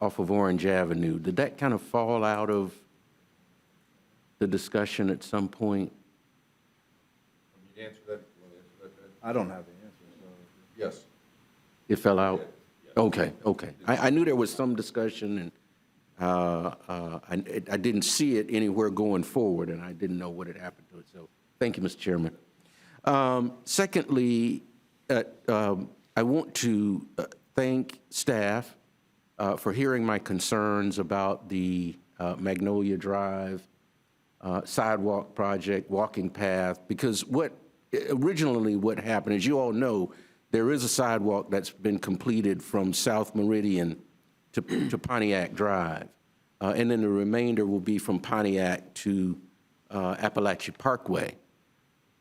off of Orange Avenue. Did that kind of fall out of the discussion at some point? I don't have the answer, so yes. It fell out? Okay, okay. I knew there was some discussion, and I didn't see it anywhere going forward, and I didn't know what had happened to it. So thank you, Mr. Chairman. Secondly, I want to thank staff for hearing my concerns about the Magnolia Drive sidewalk project, walking path, because originally what happened, as you all know, there is a sidewalk that's been completed from South Meridian to Pontiac Drive, and then the remainder will be from Pontiac to Appalachia Parkway.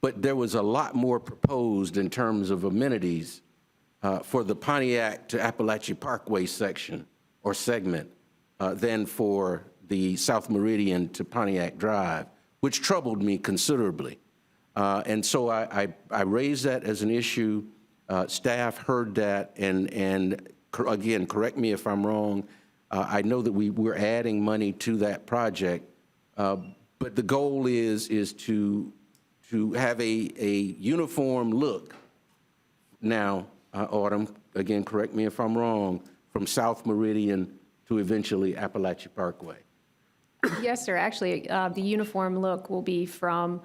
But there was a lot more proposed in terms of amenities for the Pontiac to Appalachia Parkway section or segment than for the South Meridian to Pontiac Drive, which troubled me considerably. And so I raised that as an issue. Staff heard that, and again, correct me if I'm wrong, I know that we're adding money to that project, but the goal is to have a uniform look now, Autumn, again, correct me if I'm wrong, from South Meridian to eventually Appalachia Parkway. Yes, sir. Actually, the uniform look will be from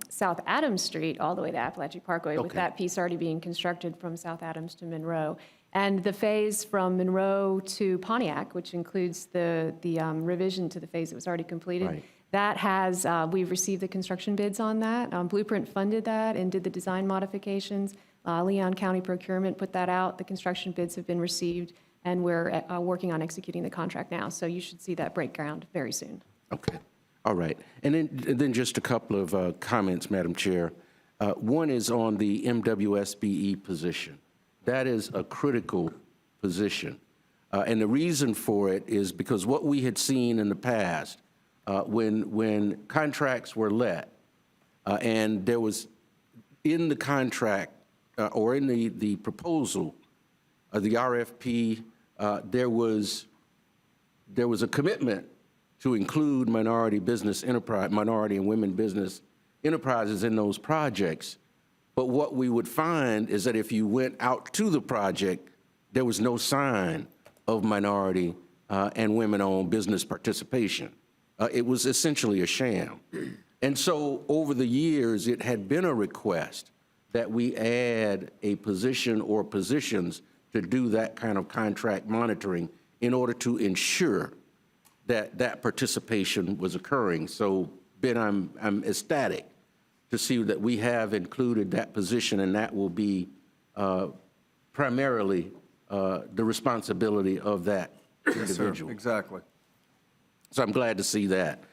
South Adams Street all the way to Appalachia Parkway, with that piece already being constructed from South Adams to Monroe. And the phase from Monroe to Pontiac, which includes the revision to the phase that was already completed, Right. that has, we've received the construction bids on that. Blueprint funded that and did the design modifications. Leon County Procurement put that out. The construction bids have been received, and we're working on executing the contract now. So you should see that break ground very soon. Okay, all right. And then just a couple of comments, Madam Chair. One is on the MWSBE position. That is a critical position. And the reason for it is because what we had seen in the past, when contracts were let, and there was in the contract or in the proposal, the RFP, there was a commitment to include minority and women business enterprises in those projects. But what we would find is that if you went out to the project, there was no sign of minority and women-owned business participation. It was essentially a sham. And so over the years, it had been a request that we add a position or positions to do that kind of contract monitoring in order to ensure that that participation was occurring. So, Ben, I'm ecstatic to see that we have included that position, and that will be primarily the responsibility of that Yes, sir. individual. Exactly. So I'm glad to see that.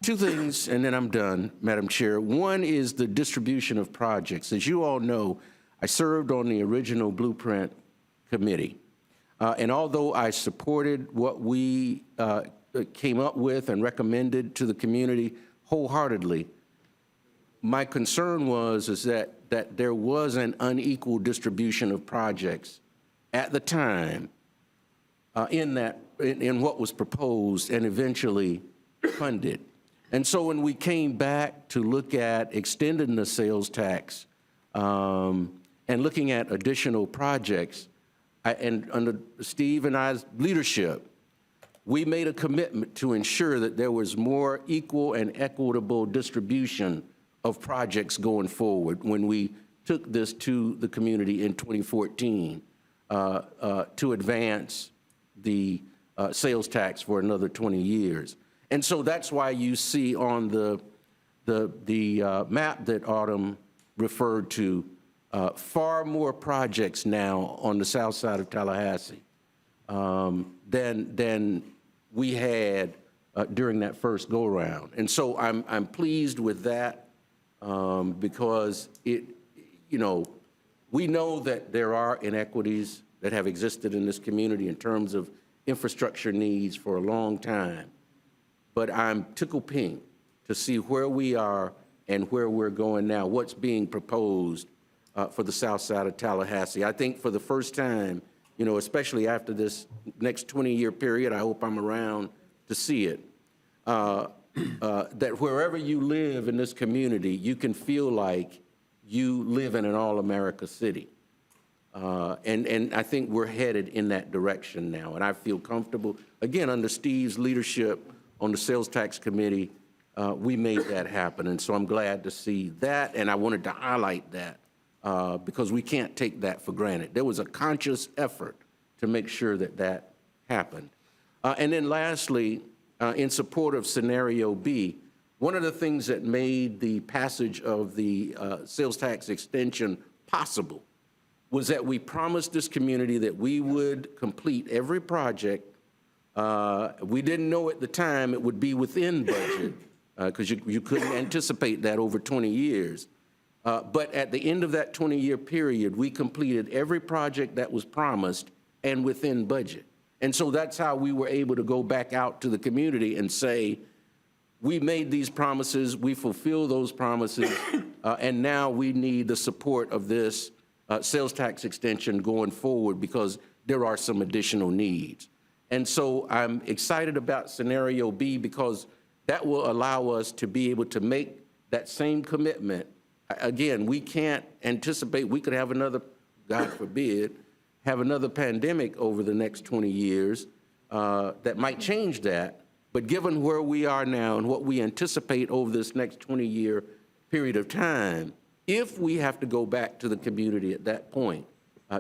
Two things, and then I'm done, Madam Chair. One is the distribution of projects. As you all know, I served on the original Blueprint Committee. And although I supported what we came up with and recommended to the community wholeheartedly, my concern is that there was an unequal distribution of projects at the time in what was proposed and eventually funded. And so when we came back to look at extending the sales tax and looking at additional projects, and under Steve and I's leadership, we made a commitment to ensure that there was more equal and equitable distribution of projects going forward when we took this to the community in 2014 to advance the sales tax for another 20 years. And so that's why you see on the map that Autumn referred to, far more projects now on the south side of Tallahassee than we had during that first go-around. And so I'm pleased with that because we know that there are inequities that have existed in this community in terms of infrastructure needs for a long time. But I'm tickled pink to see where we are and where we're going now, what's being proposed for the south side of Tallahassee. I think for the first time, especially after this next 20-year period, I hope I'm around to see it, that wherever you live in this community, you can feel like you live in an all-America city. And I think we're headed in that direction now, and I feel comfortable. Again, under Steve's leadership on the Sales Tax Committee, we made that happen, and so I'm glad to see that, and I wanted to highlight that because we can't take that for granted. There was a conscious effort to make sure that that happened. And then lastly, in support of Scenario B, one of the things that made the passage of the sales tax extension possible was that we promised this community that we would complete every project. We didn't know at the time it would be within budget because you couldn't anticipate that over 20 years. But at the end of that 20-year period, we completed every project that was promised and within budget. And so that's how we were able to go back out to the community and say, we made these promises, we fulfill those promises, and now we need the support of this sales tax extension going forward because there are some additional needs. And so I'm excited about Scenario B because that will allow us to be able to make that same commitment. Again, we can't anticipate we could have another, God forbid, have another pandemic over the next 20 years that might change that. But given where we are now and what we anticipate over this next 20-year period of time, if we have to go back to the community at that point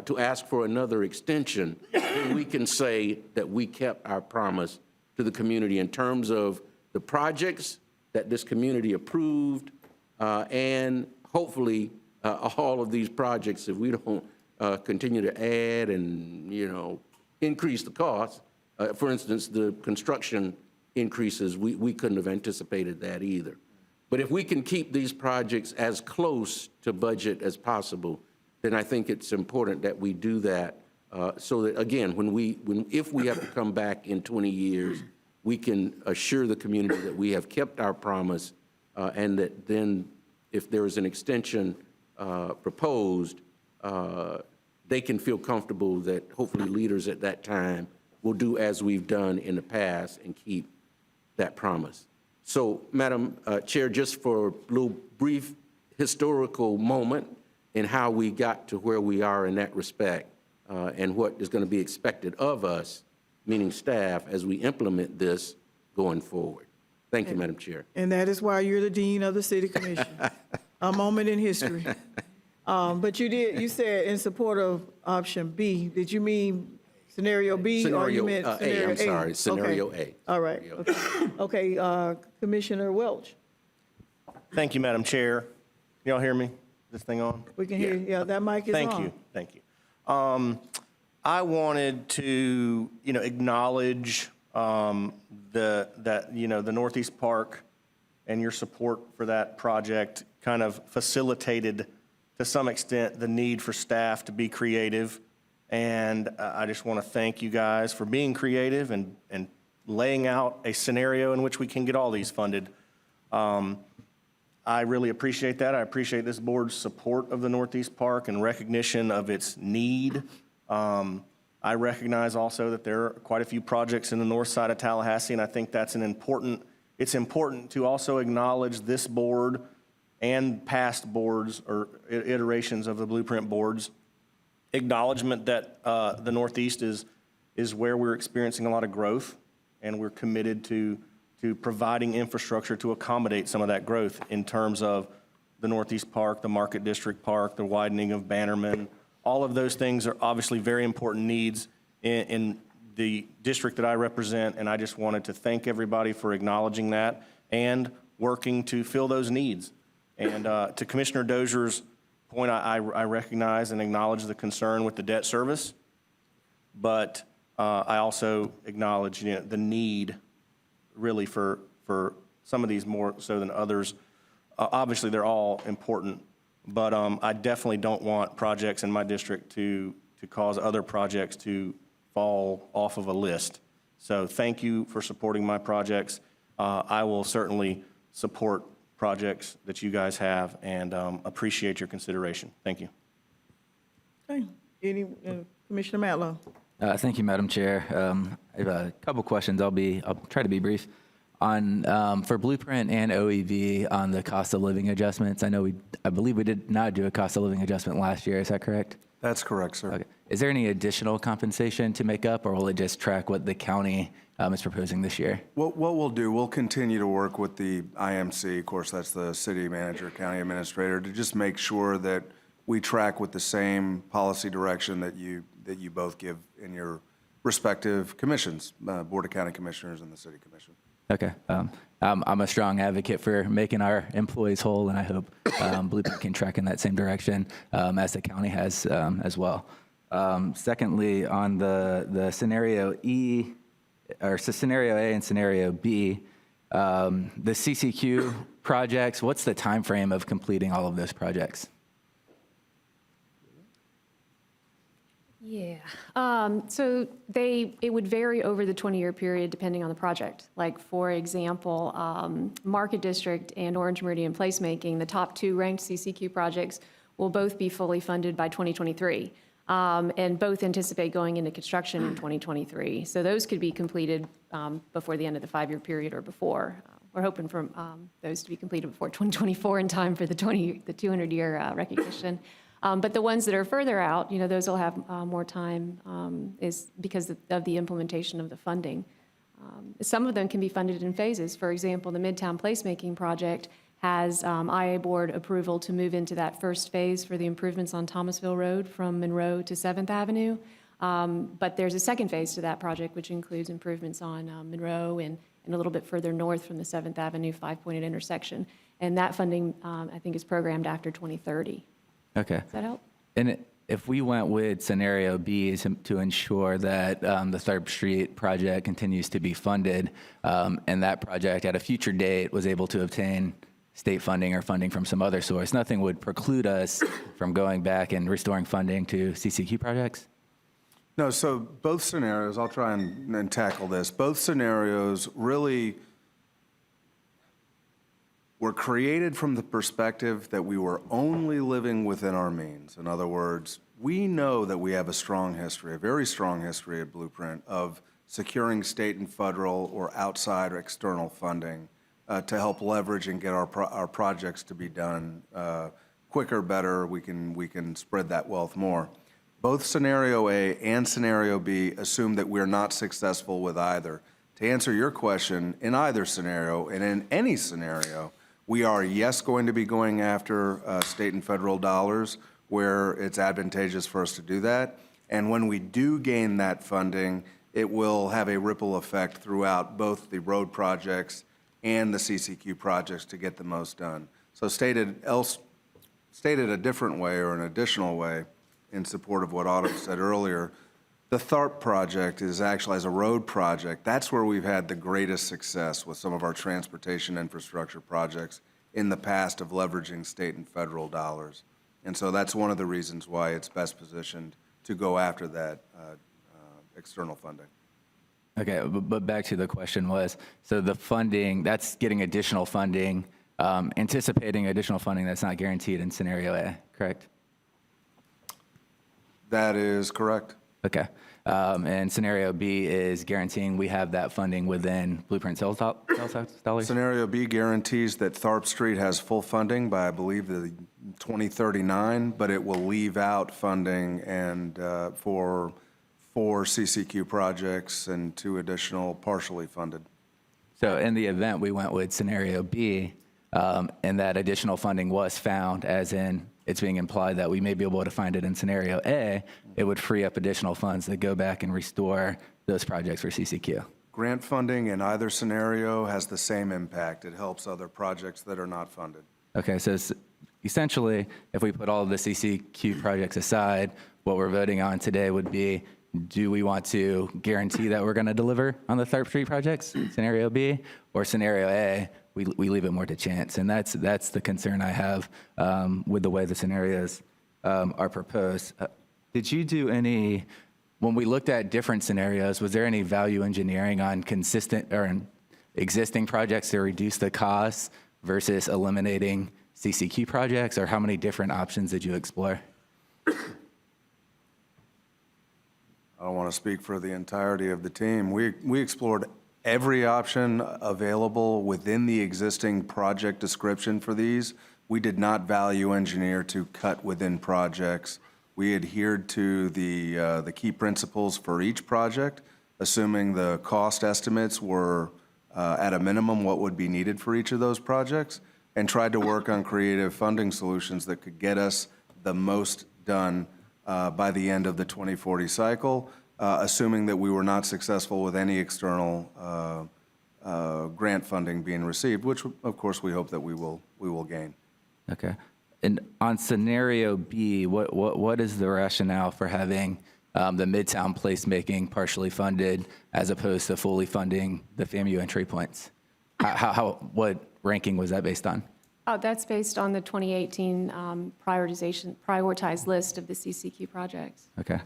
to ask for another extension, then we can say that we kept our promise to the community in terms of the projects that this community approved and hopefully all of these projects, if we don't continue to add and, increase the cost, for instance, the construction increases, we couldn't have anticipated that either. But if we can keep these projects as close to budget as possible, then I think it's important that we do that so that, again, if we have to come back in 20 years, we can assure the community that we have kept our promise and that then if there is an extension proposed, they can feel comfortable that hopefully leaders at that time will do as we've done in the past and keep that promise. So, Madam Chair, just for a little brief historical moment in how we got to where we are in that respect and what is going to be expected of us, meaning staff, as we implement this going forward. Thank you, Madam Chair. And that is why you're the dean of the city commission. A moment in history. But you said in support of option B. Did you mean scenario B or you Scenario meant A, scenario A? I'm sorry, Okay. scenario A. All right. Okay, Commissioner Welch, Thank you, Madam Chair. Y'all hear me? This thing on? we can hear, yeah, that mic is on. Thank you. I wanted to, acknowledge the Northeast Park and your support for that project kind of facilitated, to some extent, the need for staff to be creative. And I just want to thank you guys for being creative and laying out a scenario in which we can get all these funded. I really appreciate that. I appreciate this board's support of the Northeast Park and recognition of its need. I recognize also that there are quite a few projects in the north side of Tallahassee, and I think that's it's important to also acknowledge this board and past boards or iterations of the Blueprint boards. Acknowledgement that the Northeast is where we're experiencing a lot of growth, and we're committed to providing infrastructure to accommodate some of that growth in terms of the Northeast Park, the Market District Park, the widening of Bannerman. All of those things are obviously very important needs in the district that I represent, and I just wanted to thank everybody for acknowledging that and working to fill those needs. And to Commissioner Dozier's point, I recognize and acknowledge the concern with the debt service, but I also acknowledge the need really for some of these more so than others. Obviously, they're all important, but I definitely don't want projects in my district to cause other projects to fall off of a list. So thank you for supporting my projects. I will certainly support projects that you guys have and appreciate your consideration. Thank you. Okay, Commissioner Matlow. Thank you, Madam Chair. I have a couple questions. I'll try to be brief. For Blueprint and OEV on the cost of living adjustments, I believe we did not do a cost of living adjustment last year. Is that correct? That's correct, sir. Okay. Is there any additional compensation to make up, or will it just track what the county is proposing this year? What we'll do, we'll continue to work with the IMC, of course, that's the city manager, county administrator, to just make sure that we track with the same policy direction that you both give in your respective commissions, Board of County Commissioners and the City Commission. Okay. I'm a strong advocate for making our employees whole, and I hope Blueprint can track in that same direction as the county has as well. Secondly, on the scenario E, or scenario A and scenario B, the CCQ projects, what's the time frame of completing all of those projects? Yeah, so it would vary over the 20-year period depending on the project. Like, for example, Market District and Orange Meridian Placemaking, the top two ranked CCQ projects, will both be fully funded by 2023, and both anticipate going into construction in 2023. So those could be completed before the end of the 5-year period or before. We're hoping for those to be completed before 2024 in time for the 200-year recognition. But the ones that are further out, those will have more time is because of the implementation of the funding. Some of them can be funded in phases. For example, the Midtown Placemaking project has IA board approval to move into that first phase for the improvements on Thomasville Road from Monroe to 7th Avenue. But there's a second phase to that project, which includes improvements on Monroe and a little bit further north from the 7th Avenue five-pointed intersection. And that funding, I think, is programmed after 2030. Okay. Does that help? And if we went with scenario B to ensure that the Third Street project continues to be funded, and that project at a future date was able to obtain state funding or funding from some other source, nothing would preclude us from going back and restoring funding to CCQ projects? No, so both scenarios, I'll try and tackle this. Both scenarios really were created from the perspective that we were only living within our means. In other words, we know that we have a strong history, a very strong history at Blueprint of securing state and federal or outside or external funding to help leverage and get our projects to be done quicker, better. We can spread that wealth more. Both scenario A and scenario B assume that we're not successful with either. To answer your question, in either scenario and in any scenario, We are, yes, going to be going after state and federal dollars where it's advantageous for us to do that. And when we do gain that funding, it will have a ripple effect throughout both the road projects and the CCQ projects to get the most done. So stated a different way or an additional way in support of what Autumn said earlier, the THARP project is actually, as a road project, that's where we've had the greatest success with some of our transportation infrastructure projects in the past of leveraging state and federal dollars. And so that's one of the reasons why it's best positioned to go after that external funding. Okay, but back to the question was, so the funding, that's getting additional funding, anticipating additional funding that's not guaranteed in scenario A, correct? That is correct. Okay. And scenario B is guaranteeing we have that funding within Blueprint sales dollars? Scenario B guarantees that Tharp Street has full funding by, I believe, the 2039, but it will leave out funding and for 4 CCQ projects and 2 additional partially funded. So in the event we went with scenario B, and that additional funding was found, as in it's being implied that we may be able to find it in scenario A, it would free up additional funds that go back and restore those projects for CCQ. Grant funding in either scenario has the same impact. It helps other projects that are not funded. Okay, so essentially, if we put all of the CCQ projects aside, what we're voting on today would be, do we want to guarantee that we're going to deliver on the Tharp Street projects, scenario B, or scenario A, we leave it more to chance? And that's the concern I have with the way the scenarios are proposed. Did you do any, when we looked at different scenarios, was there any value engineering on consistent or existing projects to reduce the costs versus eliminating CCQ projects, or how many different options did you explore? I don't want to speak for the entirety of the team. We explored every option available within the existing project description for these. We did not value engineer to cut within projects. We adhered to the key principles for each project, assuming the cost estimates were at a minimum what would be needed for each of those projects, and tried to work on creative funding solutions that could get us the most done by the end of the 2040 cycle, assuming that we were not successful with any external grant funding being received, which of course we hope that we will gain. Okay. And on scenario B, what is the rationale for having the Midtown placemaking partially funded as opposed to fully funding the FAMU entry points? What ranking was that based on? Oh, that's based on the 2018 prioritized list of the CCQ projects. Okay.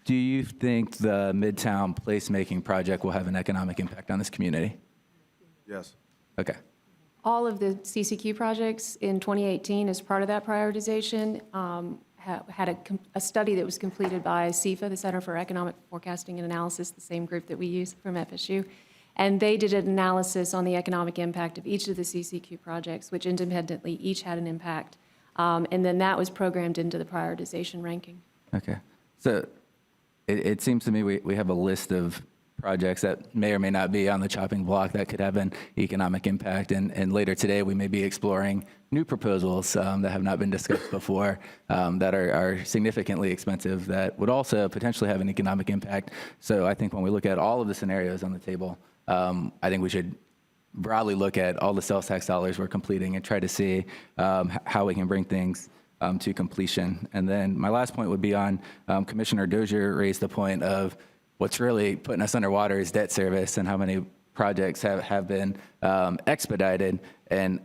Do you think the Midtown placemaking project will have an economic impact on this community? Yes. Okay. All of the CCQ projects in 2018, as part of that prioritization, had a study that was completed by CEFA, the Center for Economic Forecasting and Analysis, the same group that we use from FSU. And they did an analysis on the economic impact of each of the CCQ projects, which independently each had an impact. And then that was programmed into the prioritization ranking. Okay. So it seems to me we have a list of projects that may or may not be on the chopping block that could have an economic impact. And later today, we may be exploring new proposals that have not been discussed before that are significantly expensive that would also potentially have an economic impact. So I think when we look at all of the scenarios on the table, I think we should broadly look at all the sales tax dollars we're completing and try to see how we can bring things to completion. And then my last point would be on Commissioner Dozier raised the point of what's really putting us underwater is debt service and how many projects have been expedited. And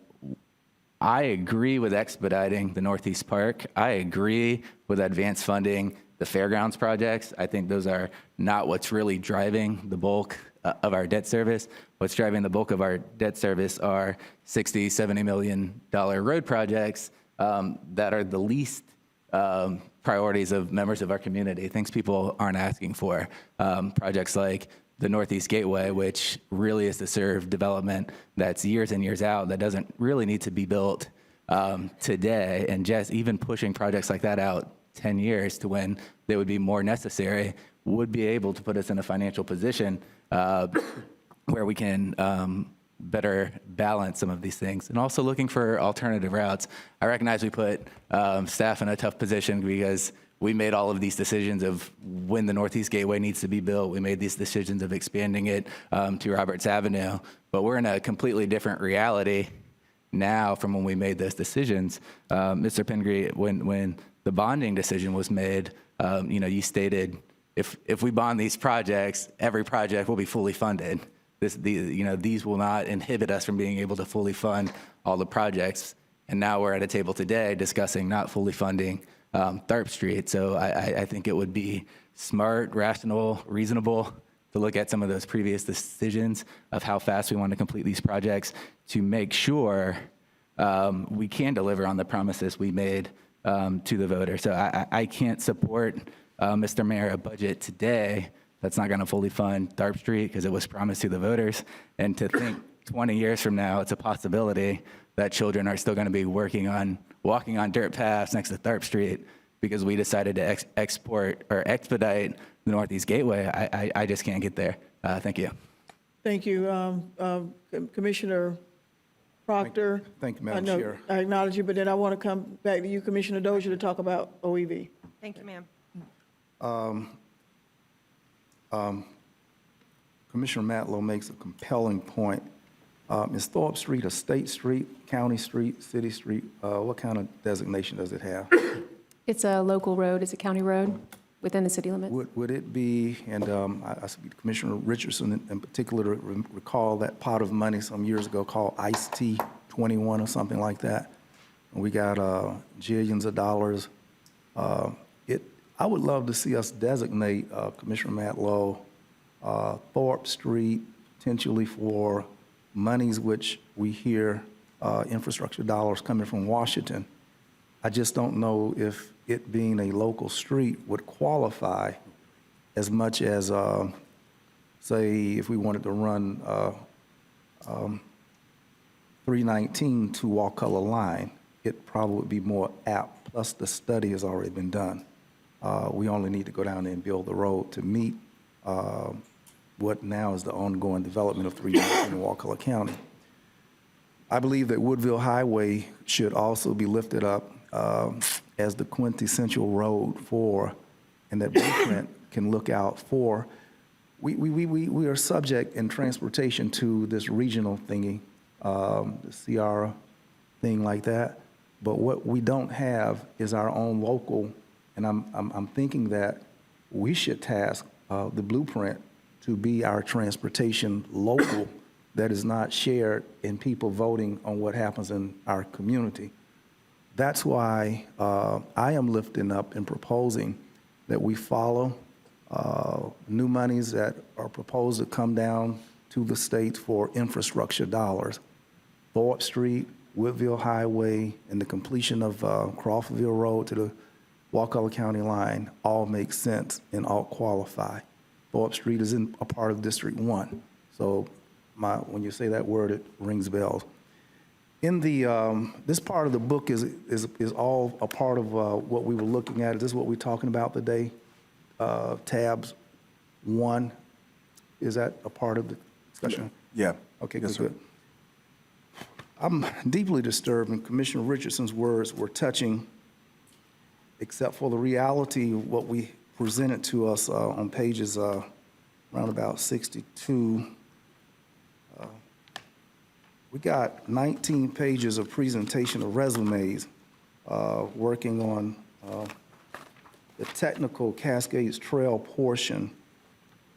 I agree with expediting the Northeast Park. I agree with advanced funding the fairgrounds projects. I think those are not what's really driving the bulk of our debt service. What's driving the bulk of our debt service are $60, $70 million road projects that are the least priorities of members of our community, things people aren't asking for. Projects like the Northeast Gateway, which really is to serve development that's years and years out, that doesn't really need to be built today, and just even pushing projects like that out 10 years to when they would be more necessary would be able to put us in a financial position where we can better balance some of these things, and also looking for alternative routes. I recognize we put staff in a tough position because we made all of these decisions of when the Northeast Gateway needs to be built. We made these decisions of expanding it to Roberts Avenue, but we're in a completely different reality now from when we made those decisions. Mr. Pingree, when the bonding decision was made, you stated if we bond these projects, every project will be fully funded. These will not inhibit us from being able to fully fund all the projects. And now we're at a table today discussing not fully funding Tharp Street. So I think it would be smart, rational, reasonable to look at some of those previous decisions of how fast we want to complete these projects to make sure we can deliver on the promises we made to the voters. So I can't support, Mr. Mayor, a budget today that's not going to fully fund Tharp Street because it was promised to the voters. And to think 20 years from now, it's a possibility that children are still going to be walking on dirt paths next to Tharp Street because we decided to expedite the Northeast Gateway. I just can't get there. Thank you. Thank you. Commissioner Proctor. Thank you, Madam I know Chair. I acknowledge you, but then I want to come back to you, Commissioner Dozier, to talk about OEV. Thank you, ma'am. Commissioner Matlow makes a compelling point. Is Thorpe Street a state street, county street, city street? What kind of designation does it have? It's a local road, it's a county road within the city limits. Would it be, and I speak to Commissioner Richardson in particular to recall that pot of money some years ago called ICE-T 21 or something like that. And we got jillions of dollars. I would love to see us designate, Commissioner Matlow, Thorpe Street potentially for monies which we hear infrastructure dollars coming from Washington. I just don't know if it being a local street would qualify as much as, say, if we wanted to run 319 to Wakulla Line, it probably would be more apt, plus the study has already been done. We only need to go down there and build the road to meet what now is the ongoing development of 319 in Wakulla County. I believe that Woodville Highway should also be lifted up as the quintessential road for, and that Blueprint can look out for. We are subject in transportation to this regional thingy, the Ciara thing like that, but what we don't have is our own local, and I'm thinking that we should task the Blueprint to be our transportation local that is not shared in people voting on what happens in our community. That's why I am lifting up and proposing that we follow new monies that are proposed to come down to the state for infrastructure dollars. Thorpe Street, Woodville Highway, and the completion of Crawfordville Road to the Wakulla County line all make sense and all qualify. Thorpe Street is in a part of District 1, so when you say that word, it rings bells. In the this part of the book is all a part of what we were looking at. Is this what we're talking about today? Tabs 1, is that a part of the discussion? Yeah. Okay, Yes, good. I'm deeply disturbed, and Commissioner Richardson's words were touching, except for the reality of what we presented to us on pages around about 62. We got 19 pages of presentation of resumes working on the technical Cascades Trail portion,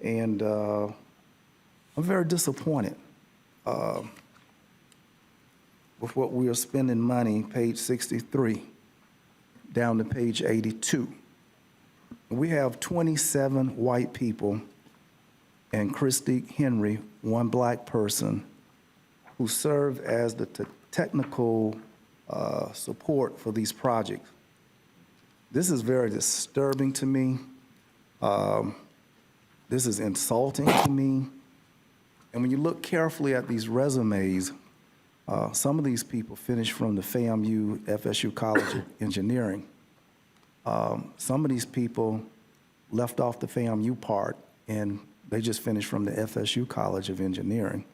and I'm very disappointed with what we are spending money, page 63, down to page 82. We have 27 white people and Christy Henry, one black person, who serve as the technical support for these projects. This is very disturbing to me. This is insulting to me. And when you look carefully at these resumes, some of these people finished from the FAMU FSU College of Engineering. Some of these people left off the FAMU part, and they just finished from the FSU College of Engineering.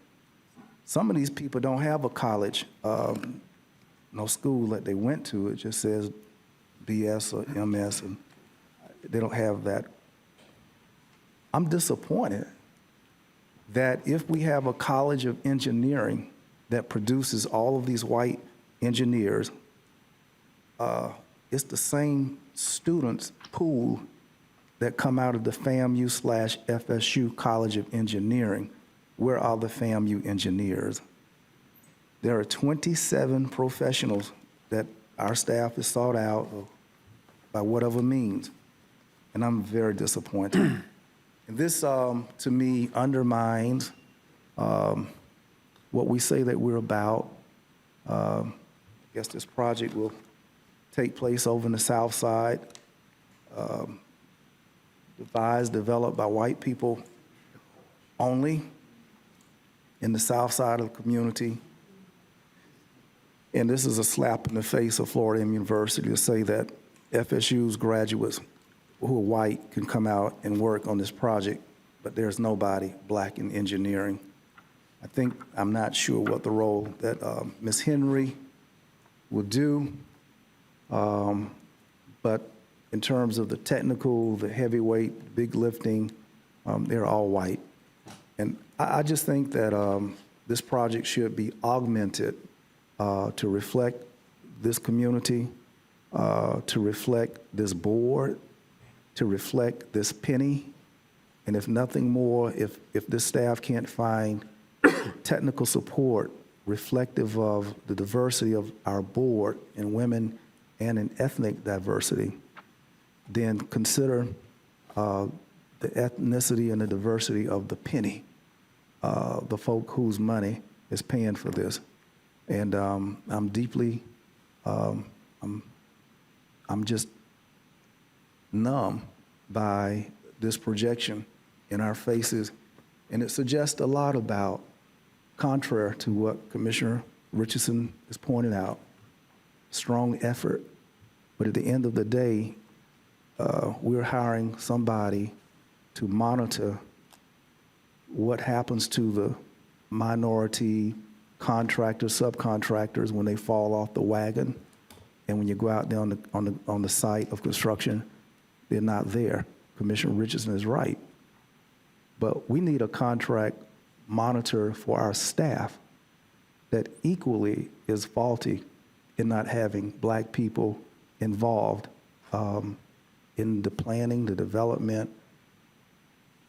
some of these people don't have a college, no school that they went to. It just says BS or MS, and they don't have that. I'm disappointed that if we have a college of engineering that produces all of these white engineers, it's the same students pool that come out of the FAMU/FSU College of Engineering. Where are the FAMU engineers? There are 27 professionals that our staff has sought out by whatever means, and I'm very disappointed. And this, to me, undermines what we say that we're about. I guess this project will take place over in the South Side, devised, developed by white people only in the South Side of the community. And this is a slap in the face of Florida University to say that FSU's graduates who are white can come out and work on this project, but there's nobody black in engineering. I'm not sure what the role that Ms. Henry will do, but in terms of the technical, the heavyweight, big lifting, they're all white. And I just think that this project should be augmented to reflect this community, to reflect this board, to reflect this penny. And if nothing more, if this staff can't find technical support reflective of the diversity of our board in women and in ethnic diversity, then consider the ethnicity and the diversity of the penny, the folk whose money is paying for this. And I'm deeply, I'm just numb by this projection in our faces. And it suggests a lot about, contrary to what Commissioner Richardson has pointed out, strong effort. But at the end of the day, we're hiring somebody to monitor what happens to the minority contractors, subcontractors when they fall off the wagon. And when you go out there on the site of construction, they're not there. Commissioner Richardson is right. But we need a contract monitor for our staff that equally is faulty in not having black people involved in the planning, the development.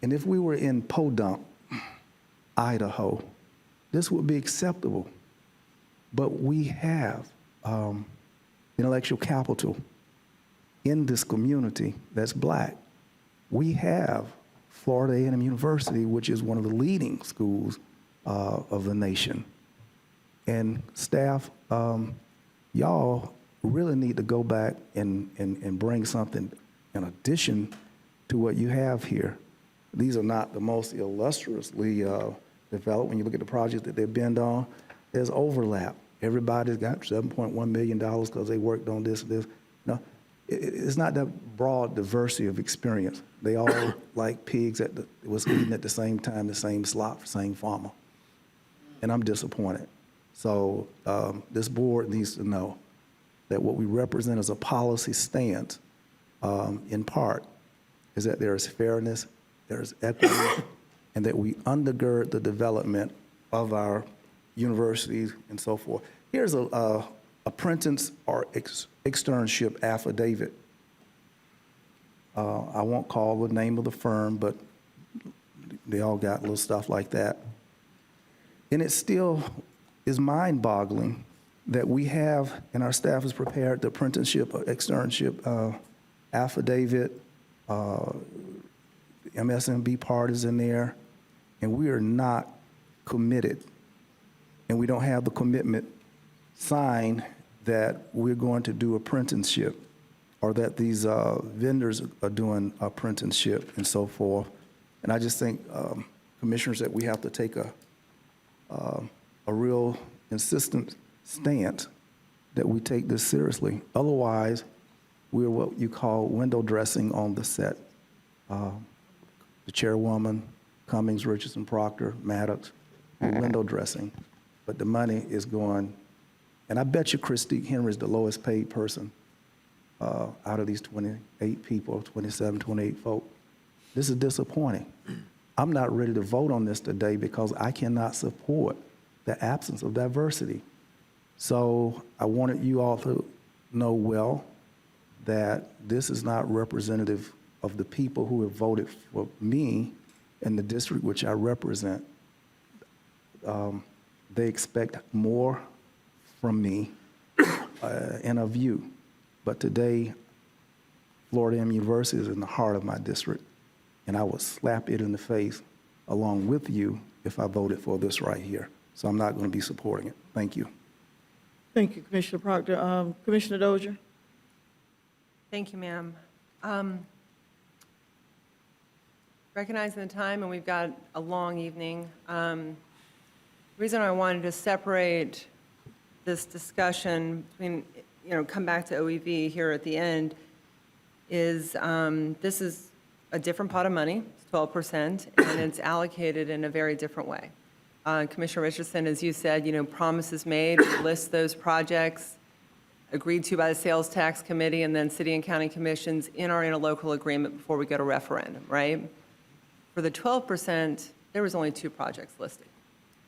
And if we were in Podunk, Idaho, this would be acceptable. But we have intellectual capital in this community that's black. We have Florida A&M University, which is one of the leading schools of the nation. And staff, y'all really need to go back and bring something in addition to what you have here. These are not the most illustriously developed. When you look at the projects that they've been on, there's overlap. Everybody's got $7.1 million because they worked on this. No, it's not that broad diversity of experience. They all like pigs that was eating at the same time, the same slop, same farmer. And I'm disappointed. So this board needs to know that what we represent as a policy stance, in part, is that there is fairness, there is equity, and that we undergird the development of our universities and so forth. Here's a apprentice or externship affidavit. I won't call the name of the firm, but they all got little stuff like that. And it still is mind-boggling that we have, and our staff has prepared the apprenticeship or externship affidavit, MSMB part is in there, and we are not committed, and we don't have the commitment signed that we're going to do apprenticeship or that these vendors are doing apprenticeship and so forth. And I just think, commissioners, that we have to take a real insistent stance that we take this seriously. Otherwise, we're what you call window dressing on the set. The chairwoman, Cummings, Richardson, Proctor, Maddox, we're window dressing. but the money is going, and I bet you Christique Henry is the lowest paid person out of these 28 people, 27, 28 folk. This is disappointing. I'm not ready to vote on this today because I cannot support the absence of diversity. So I wanted you all to know well that this is not representative of the people who have voted for me in the district which I represent. They expect more from me and of you. But today, Florida A&M University is in the heart of my district, and I would slap it in the face along with you if I voted for this right here. So I'm not going to be supporting it. Thank you. Thank you, Commissioner Proctor. Commissioner Dozier? Thank you, ma'am. Recognizing the time, and we've got a long evening, the reason I wanted to separate this discussion between, come back to OEV here at the end, is this is a different pot of money, it's 12%, and it's allocated in a very different way. Commissioner Richardson, as you said, promises made, list those projects agreed to by the Sales Tax Committee and then City and County Commissions in our interlocal agreement before we go to referendum, right? For the 12%, there was only 2 projects listed,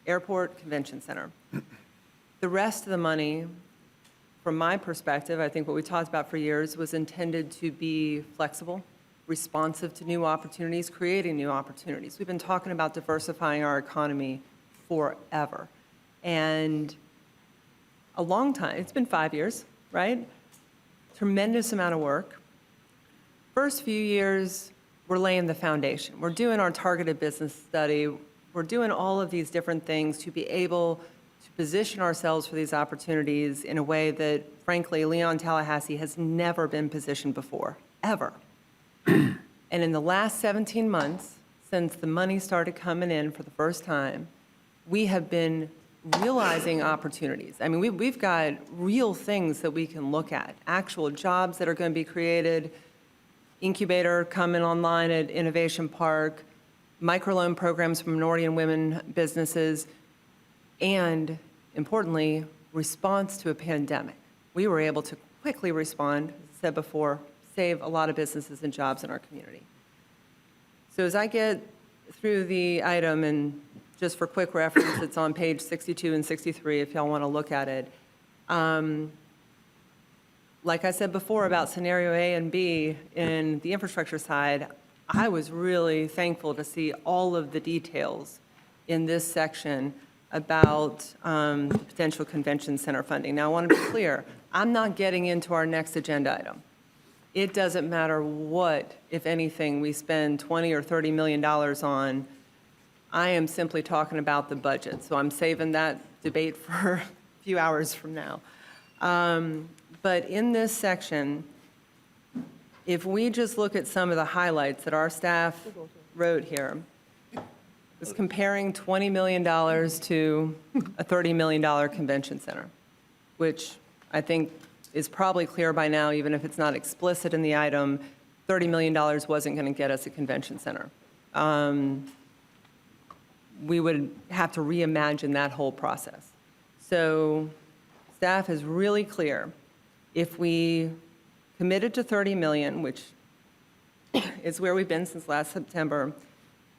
Airport, Convention Center. The rest of the money, from my perspective, I think what we talked about for years was intended to be flexible, responsive to new opportunities, creating new opportunities. We've been talking about diversifying our economy forever. And a long time, it's been 5 years, right? Tremendous amount of work. First few years, we're laying the foundation. We're doing our targeted business study. We're doing all of these different things to be able to position ourselves for these opportunities in a way that, frankly, Leon Tallahassee has never been positioned before, ever. And in the last 17 months, since the money started coming in for the first time, we have been realizing opportunities. I mean, we've got real things that we can look at, actual jobs that are going to be created, incubator coming online at Innovation Park, microloan programs for minority and women businesses, and importantly, response to a pandemic. We were able to quickly respond, as I said before, save a lot of businesses and jobs in our community. So as I get through the item, and just for quick reference, it's on page 62 and 63 if y'all want to look at it. Like I said before about scenario A and B in the infrastructure side, I was really thankful to see all of the details in this section about the potential convention center funding. Now, I want to be clear, I'm not getting into our next agenda item. It doesn't matter what, if anything, we spend $20 or $30 million on. I am simply talking about the budget, so I'm saving that debate for a few hours from now. But in this section, if we just look at some of the highlights that our staff wrote here, it's comparing $20 million to a $30 million convention center, which I think is probably clear by now, even if it's not explicit in the item, $30 million wasn't going to get us a convention center. We would have to reimagine that whole process. So staff is really clear. If we committed to 30 million, which is where we've been since last September,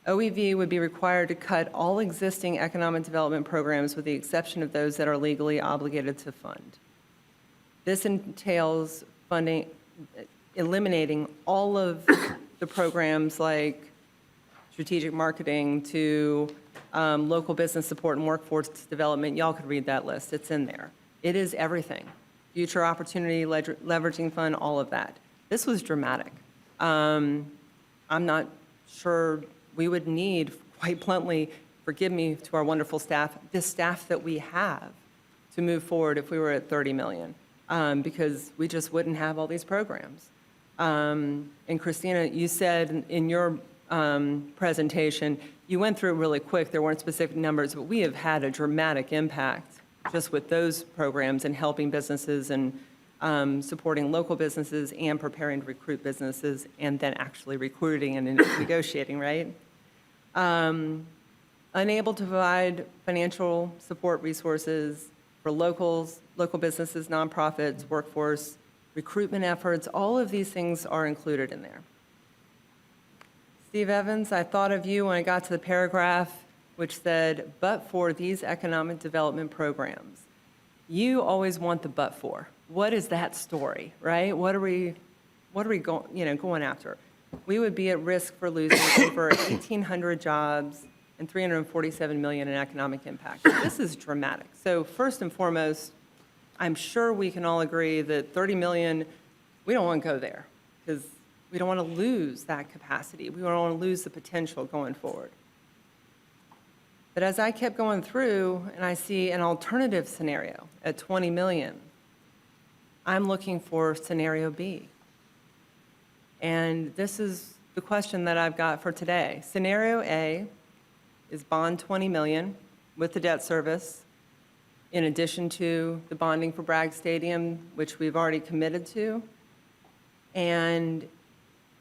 OEV would be required to cut all existing economic development programs with the exception of those that are legally obligated to fund. This entails funding, eliminating all of the programs like strategic marketing to local business support and workforce development. Y'all could read that list. It's in there. It is everything. Future opportunity, leveraging fund, all of that. This was dramatic. I'm not sure we would need, quite bluntly, forgive me to our wonderful staff, the staff that we have to move forward if we were at 30 million, because we just wouldn't have all these programs. And Christina, you said in your presentation, you went through it really quick, there weren't specific numbers, but we have had a dramatic impact just with those programs and helping businesses and supporting local businesses and preparing to recruit businesses and then actually recruiting and negotiating, right? unable to provide financial support resources for local businesses, nonprofits, workforce, recruitment efforts, all of these things are included in there. Steve Evans, I thought of you when I got to the paragraph which said, "But for these economic development programs." You always want the "but for." What is that story, right? What are we going after? We would be at risk for losing over 1,800 jobs and $347 million in economic impact. This is dramatic. So first and foremost, I'm sure we can all agree that 30 million, we don't want to go there because we don't want to lose that capacity. We don't want to lose the potential going forward. But as I kept going through and I see an alternative scenario at 20 million, I'm looking for scenario B. And this is the question that I've got for today. Scenario A is bond 20 million with the debt service, in addition to the bonding for Bragg Stadium, which we've already committed to. And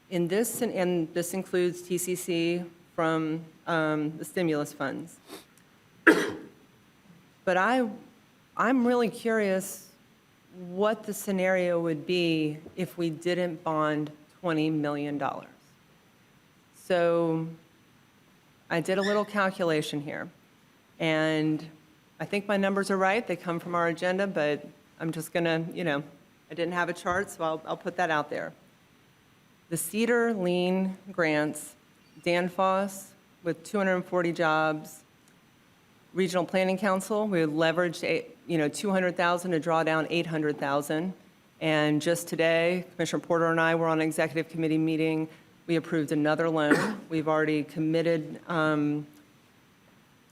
this includes TCC from the stimulus funds. But I'm really curious what the scenario would be if we didn't bond $20 million. So I did a little calculation here, and I think my numbers are right. They come from our agenda, but I'm just gonna, I didn't have a chart, so I'll put that out there. The Cedar Lean grants, Danfoss with 240 jobs, Regional Planning Council, we leveraged 200,000 to draw down 800,000. And just today, Commissioner Porter and I were on an executive committee meeting. We approved another loan. We've already committed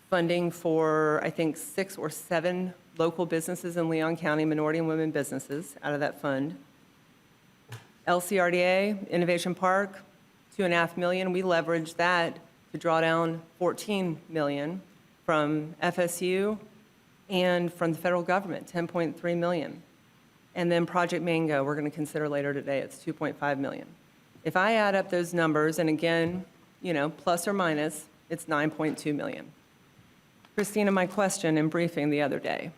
funding for, I think, 6 or 7 local businesses in Leon County, minority and women businesses, out of that fund. LCRDA, Innovation Park, $2.5 million. We leveraged that to draw down $14 million from FSU and from the federal government, $10.3 million. And then Project Mango, we're going to consider later today, it's $2.5 million. If I add up those numbers, and again, plus or minus, it's $9.2 million. Christina, my question in briefing the other day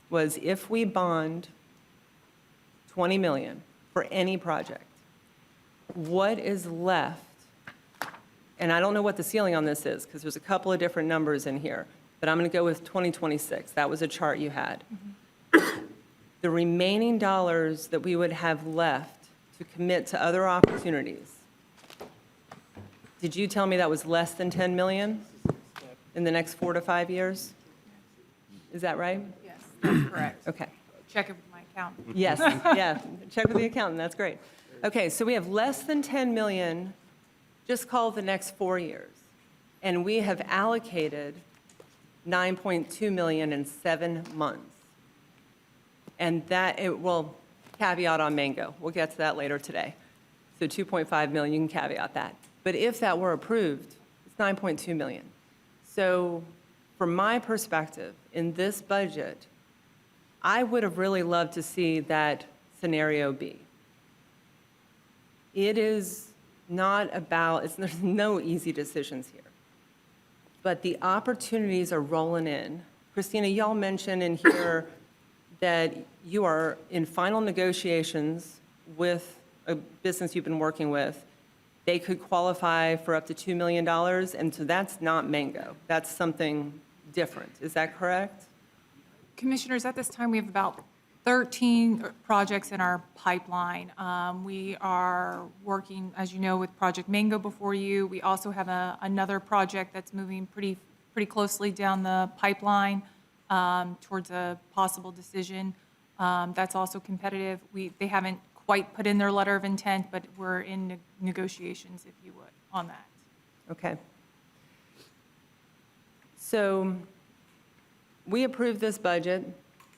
was, if we bond $20 million for any project, what is left? And I don't know what the ceiling on this is, because there's a couple of different numbers in here, but I'm going to go with 2026. That was a chart you had. The remaining dollars that we would have left to commit to other opportunities, did you tell me that was less than 10 million in the next 4 to 5 years? Is that right? Yes, that's correct. Okay. Check it with my accountant. Yes, yeah, check with the accountant, that's great. Okay, so we have less than 10 million, just call the next 4 years. And we have allocated 9.2 million in 7 months. And caveat on Mango. We'll get to that later today. So 2.5 million, you can caveat that. But if that were approved, it's 9.2 million. So from my perspective, in this budget, I would have really loved to see that scenario B. It is not about, there's no easy decisions here. But the opportunities are rolling in. Christina, y'all mentioned in here that you are in final negotiations with a business you've been working with. They could qualify for up to $2 million, and so that's not Mango. That's something different. Is that correct? Commissioners, at this time, we have about 13 projects in our pipeline. We are working, as you know, with Project Mango before you. We also have another project that's moving pretty closely down the pipeline towards a possible decision. That's also competitive. They haven't quite put in their letter of intent, but we're in negotiations, if you would, on that. Okay. So we approved this budget.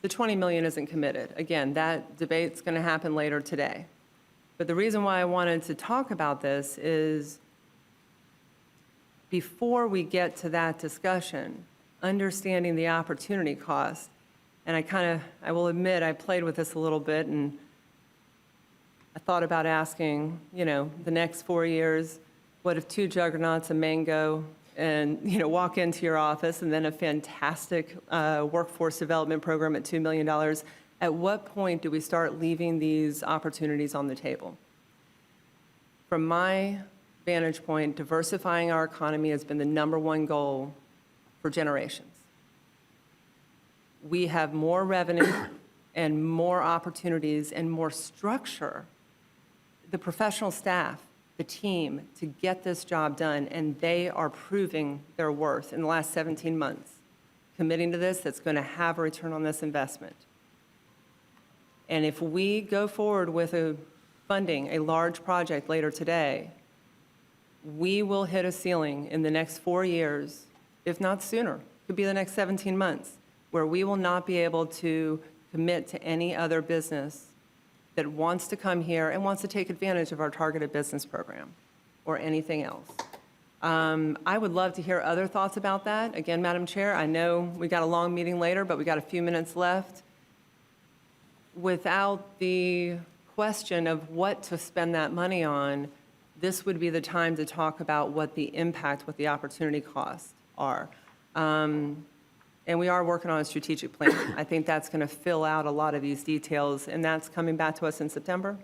The 20 million isn't committed. Again, that debate's going to happen later today. But the reason why I wanted to talk about this is before we get to that discussion, understanding the opportunity cost, and I will admit, I played with this a little bit, and I thought about asking, the next 4 years, what if 2 juggernauts, a Mango and, walk into your office, and then a fantastic workforce development program at $2 million. At what point do we start leaving these opportunities on the table? From my vantage point, diversifying our economy has been the #1 goal for generations. We have more revenue and more opportunities and more structure, the professional staff, the team, to get this job done, and they are proving their worth in the last 17 months, committing to this, that's going to have a return on this investment. And if we go forward with funding a large project later today, we will hit a ceiling in the next 4 years, if not sooner, could be the next 17 months, where we will not be able to commit to any other business that wants to come here and wants to take advantage of our targeted business program or anything else. I would love to hear other thoughts about that. Again, Madam Chair, I know we got a long meeting later, but we got a few minutes left. Without the question of what to spend that money on, this would be the time to talk about what the impact, what the opportunity costs are. And we are working on a strategic plan. I think that's going to fill out a lot of these details, and that's coming back to us in September?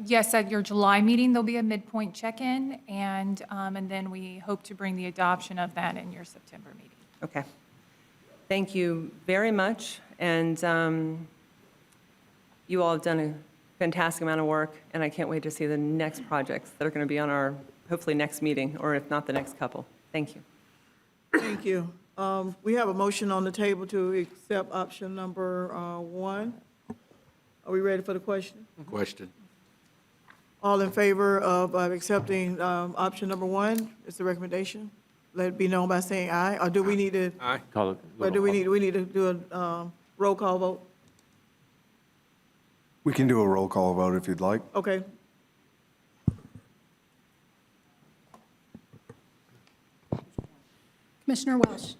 Yes, at your July meeting, there'll be a midpoint check-in, and then we hope to bring the adoption of that in your September meeting. Okay. Thank you very much, and you all have done a fantastic amount of work, and I can't wait to see the next projects that are going to be on our, hopefully, next meeting, or if not, the next couple. Thank you. Thank you. We have a motion on the table to accept option number 1. Are we ready for the question? Question. All in favor of accepting option number 1 is the recommendation? Let it be known by saying aye, or do we need to? Aye. Call it. Or do we need to do a roll call vote? We can do a roll call vote if you'd like. Okay. Commissioner Welsh.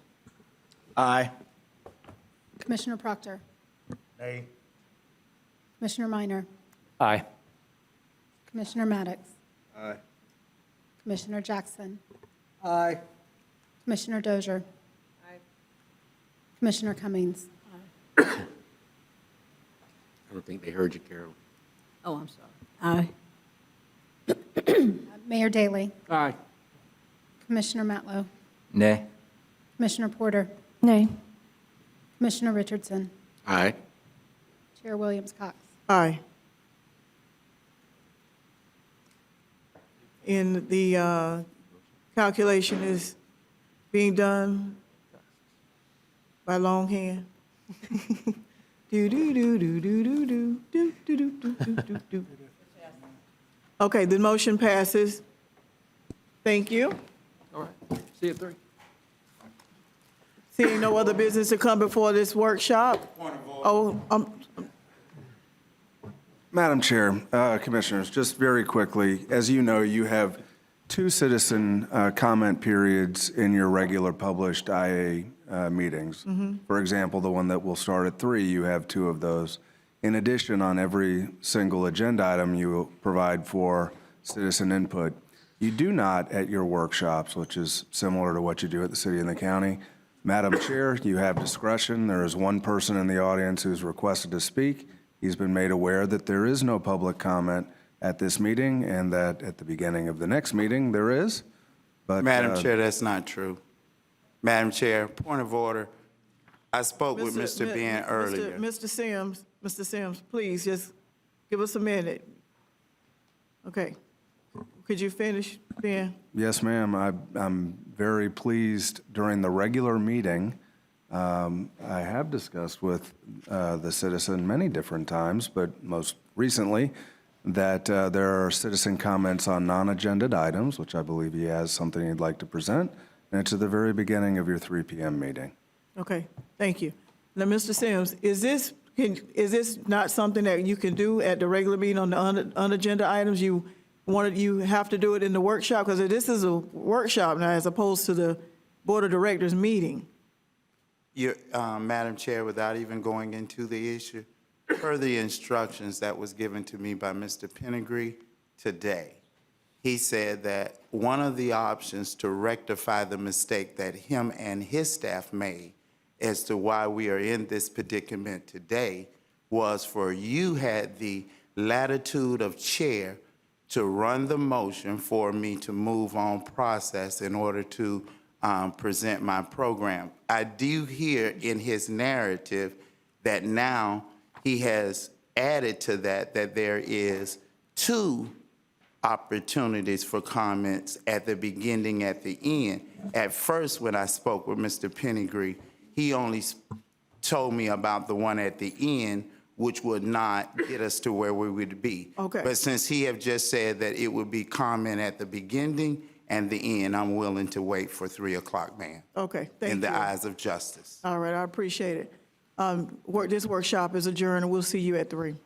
Aye. Commissioner Proctor. Nay. Commissioner Minor. Aye. Commissioner Maddox. Aye. Commissioner Jackson. Aye. Commissioner Dozier. Commissioner Cummings. I don't think they heard you, Carol. Oh, I'm sorry. Aye. Mayor Daley. Aye. Commissioner Matlow. Nay. Commissioner Porter. Nay. Commissioner Richardson. Aye. Chair Williams Cox. Aye. And the calculation is being done by longhand. Do, do, do, do, do, do, do, do, do, do, do, do, do. Okay, the motion passes. Thank you. All right. See you at 3. Seeing no other business to come before this workshop? Oh, Madam Chair, Commissioners, just very quickly, as you know, you have 2 citizen comment periods in your regular published IA meetings. For example, the one that will start at 3, you have 2 of those. In addition, on every single agenda item, you will provide for citizen input. You do not at your workshops, which is similar to what you do at the city and the county. Madam Chair, you have discretion. There is one person in the audience who's requested to speak. He's been made aware that there is no public comment at this meeting and that at the beginning of the next meeting there is. But Madam Chair, that's not true. Madam Chair, point of order. I spoke with Mr. Ben earlier. Mr. Sims, please just give us a minute. Okay. Could you finish, Ben? Yes, ma'am. I'm very pleased during the regular meeting. I have discussed with the citizen many different times, but most recently, that there are citizen comments on non-agended items, which I believe he has something he'd like to present, and it's at the very beginning of your 3 p.m. meeting. Okay, thank you. Now, Mr. Sims, is this not something that you can do at the regular meeting on the unagenda items? You have to do it in the workshop, because this is a workshop now as opposed to the Board of Directors meeting. Madam Chair, without even going into the issue, per the instructions that was given to me by Mr. Penegry today, he said that one of the options to rectify the mistake that him and his staff made as to why we are in this predicament today was for you had the latitude of chair to run the motion for me to move on process in order to present my program. I do hear in his narrative that now he has added to that there is 2 opportunities for comments at the beginning, at the end. At first, when I spoke with Mr. Pennegree, he only told me about the one at the end, which would not get us to where we would be. Okay. But since he have just said that it would be comment at the beginning and the end, I'm willing to wait for 3 o'clock, ma'am. Okay, thank you. In the eyes of justice. All right, I appreciate it. This workshop is adjourned, and we'll see you at 3.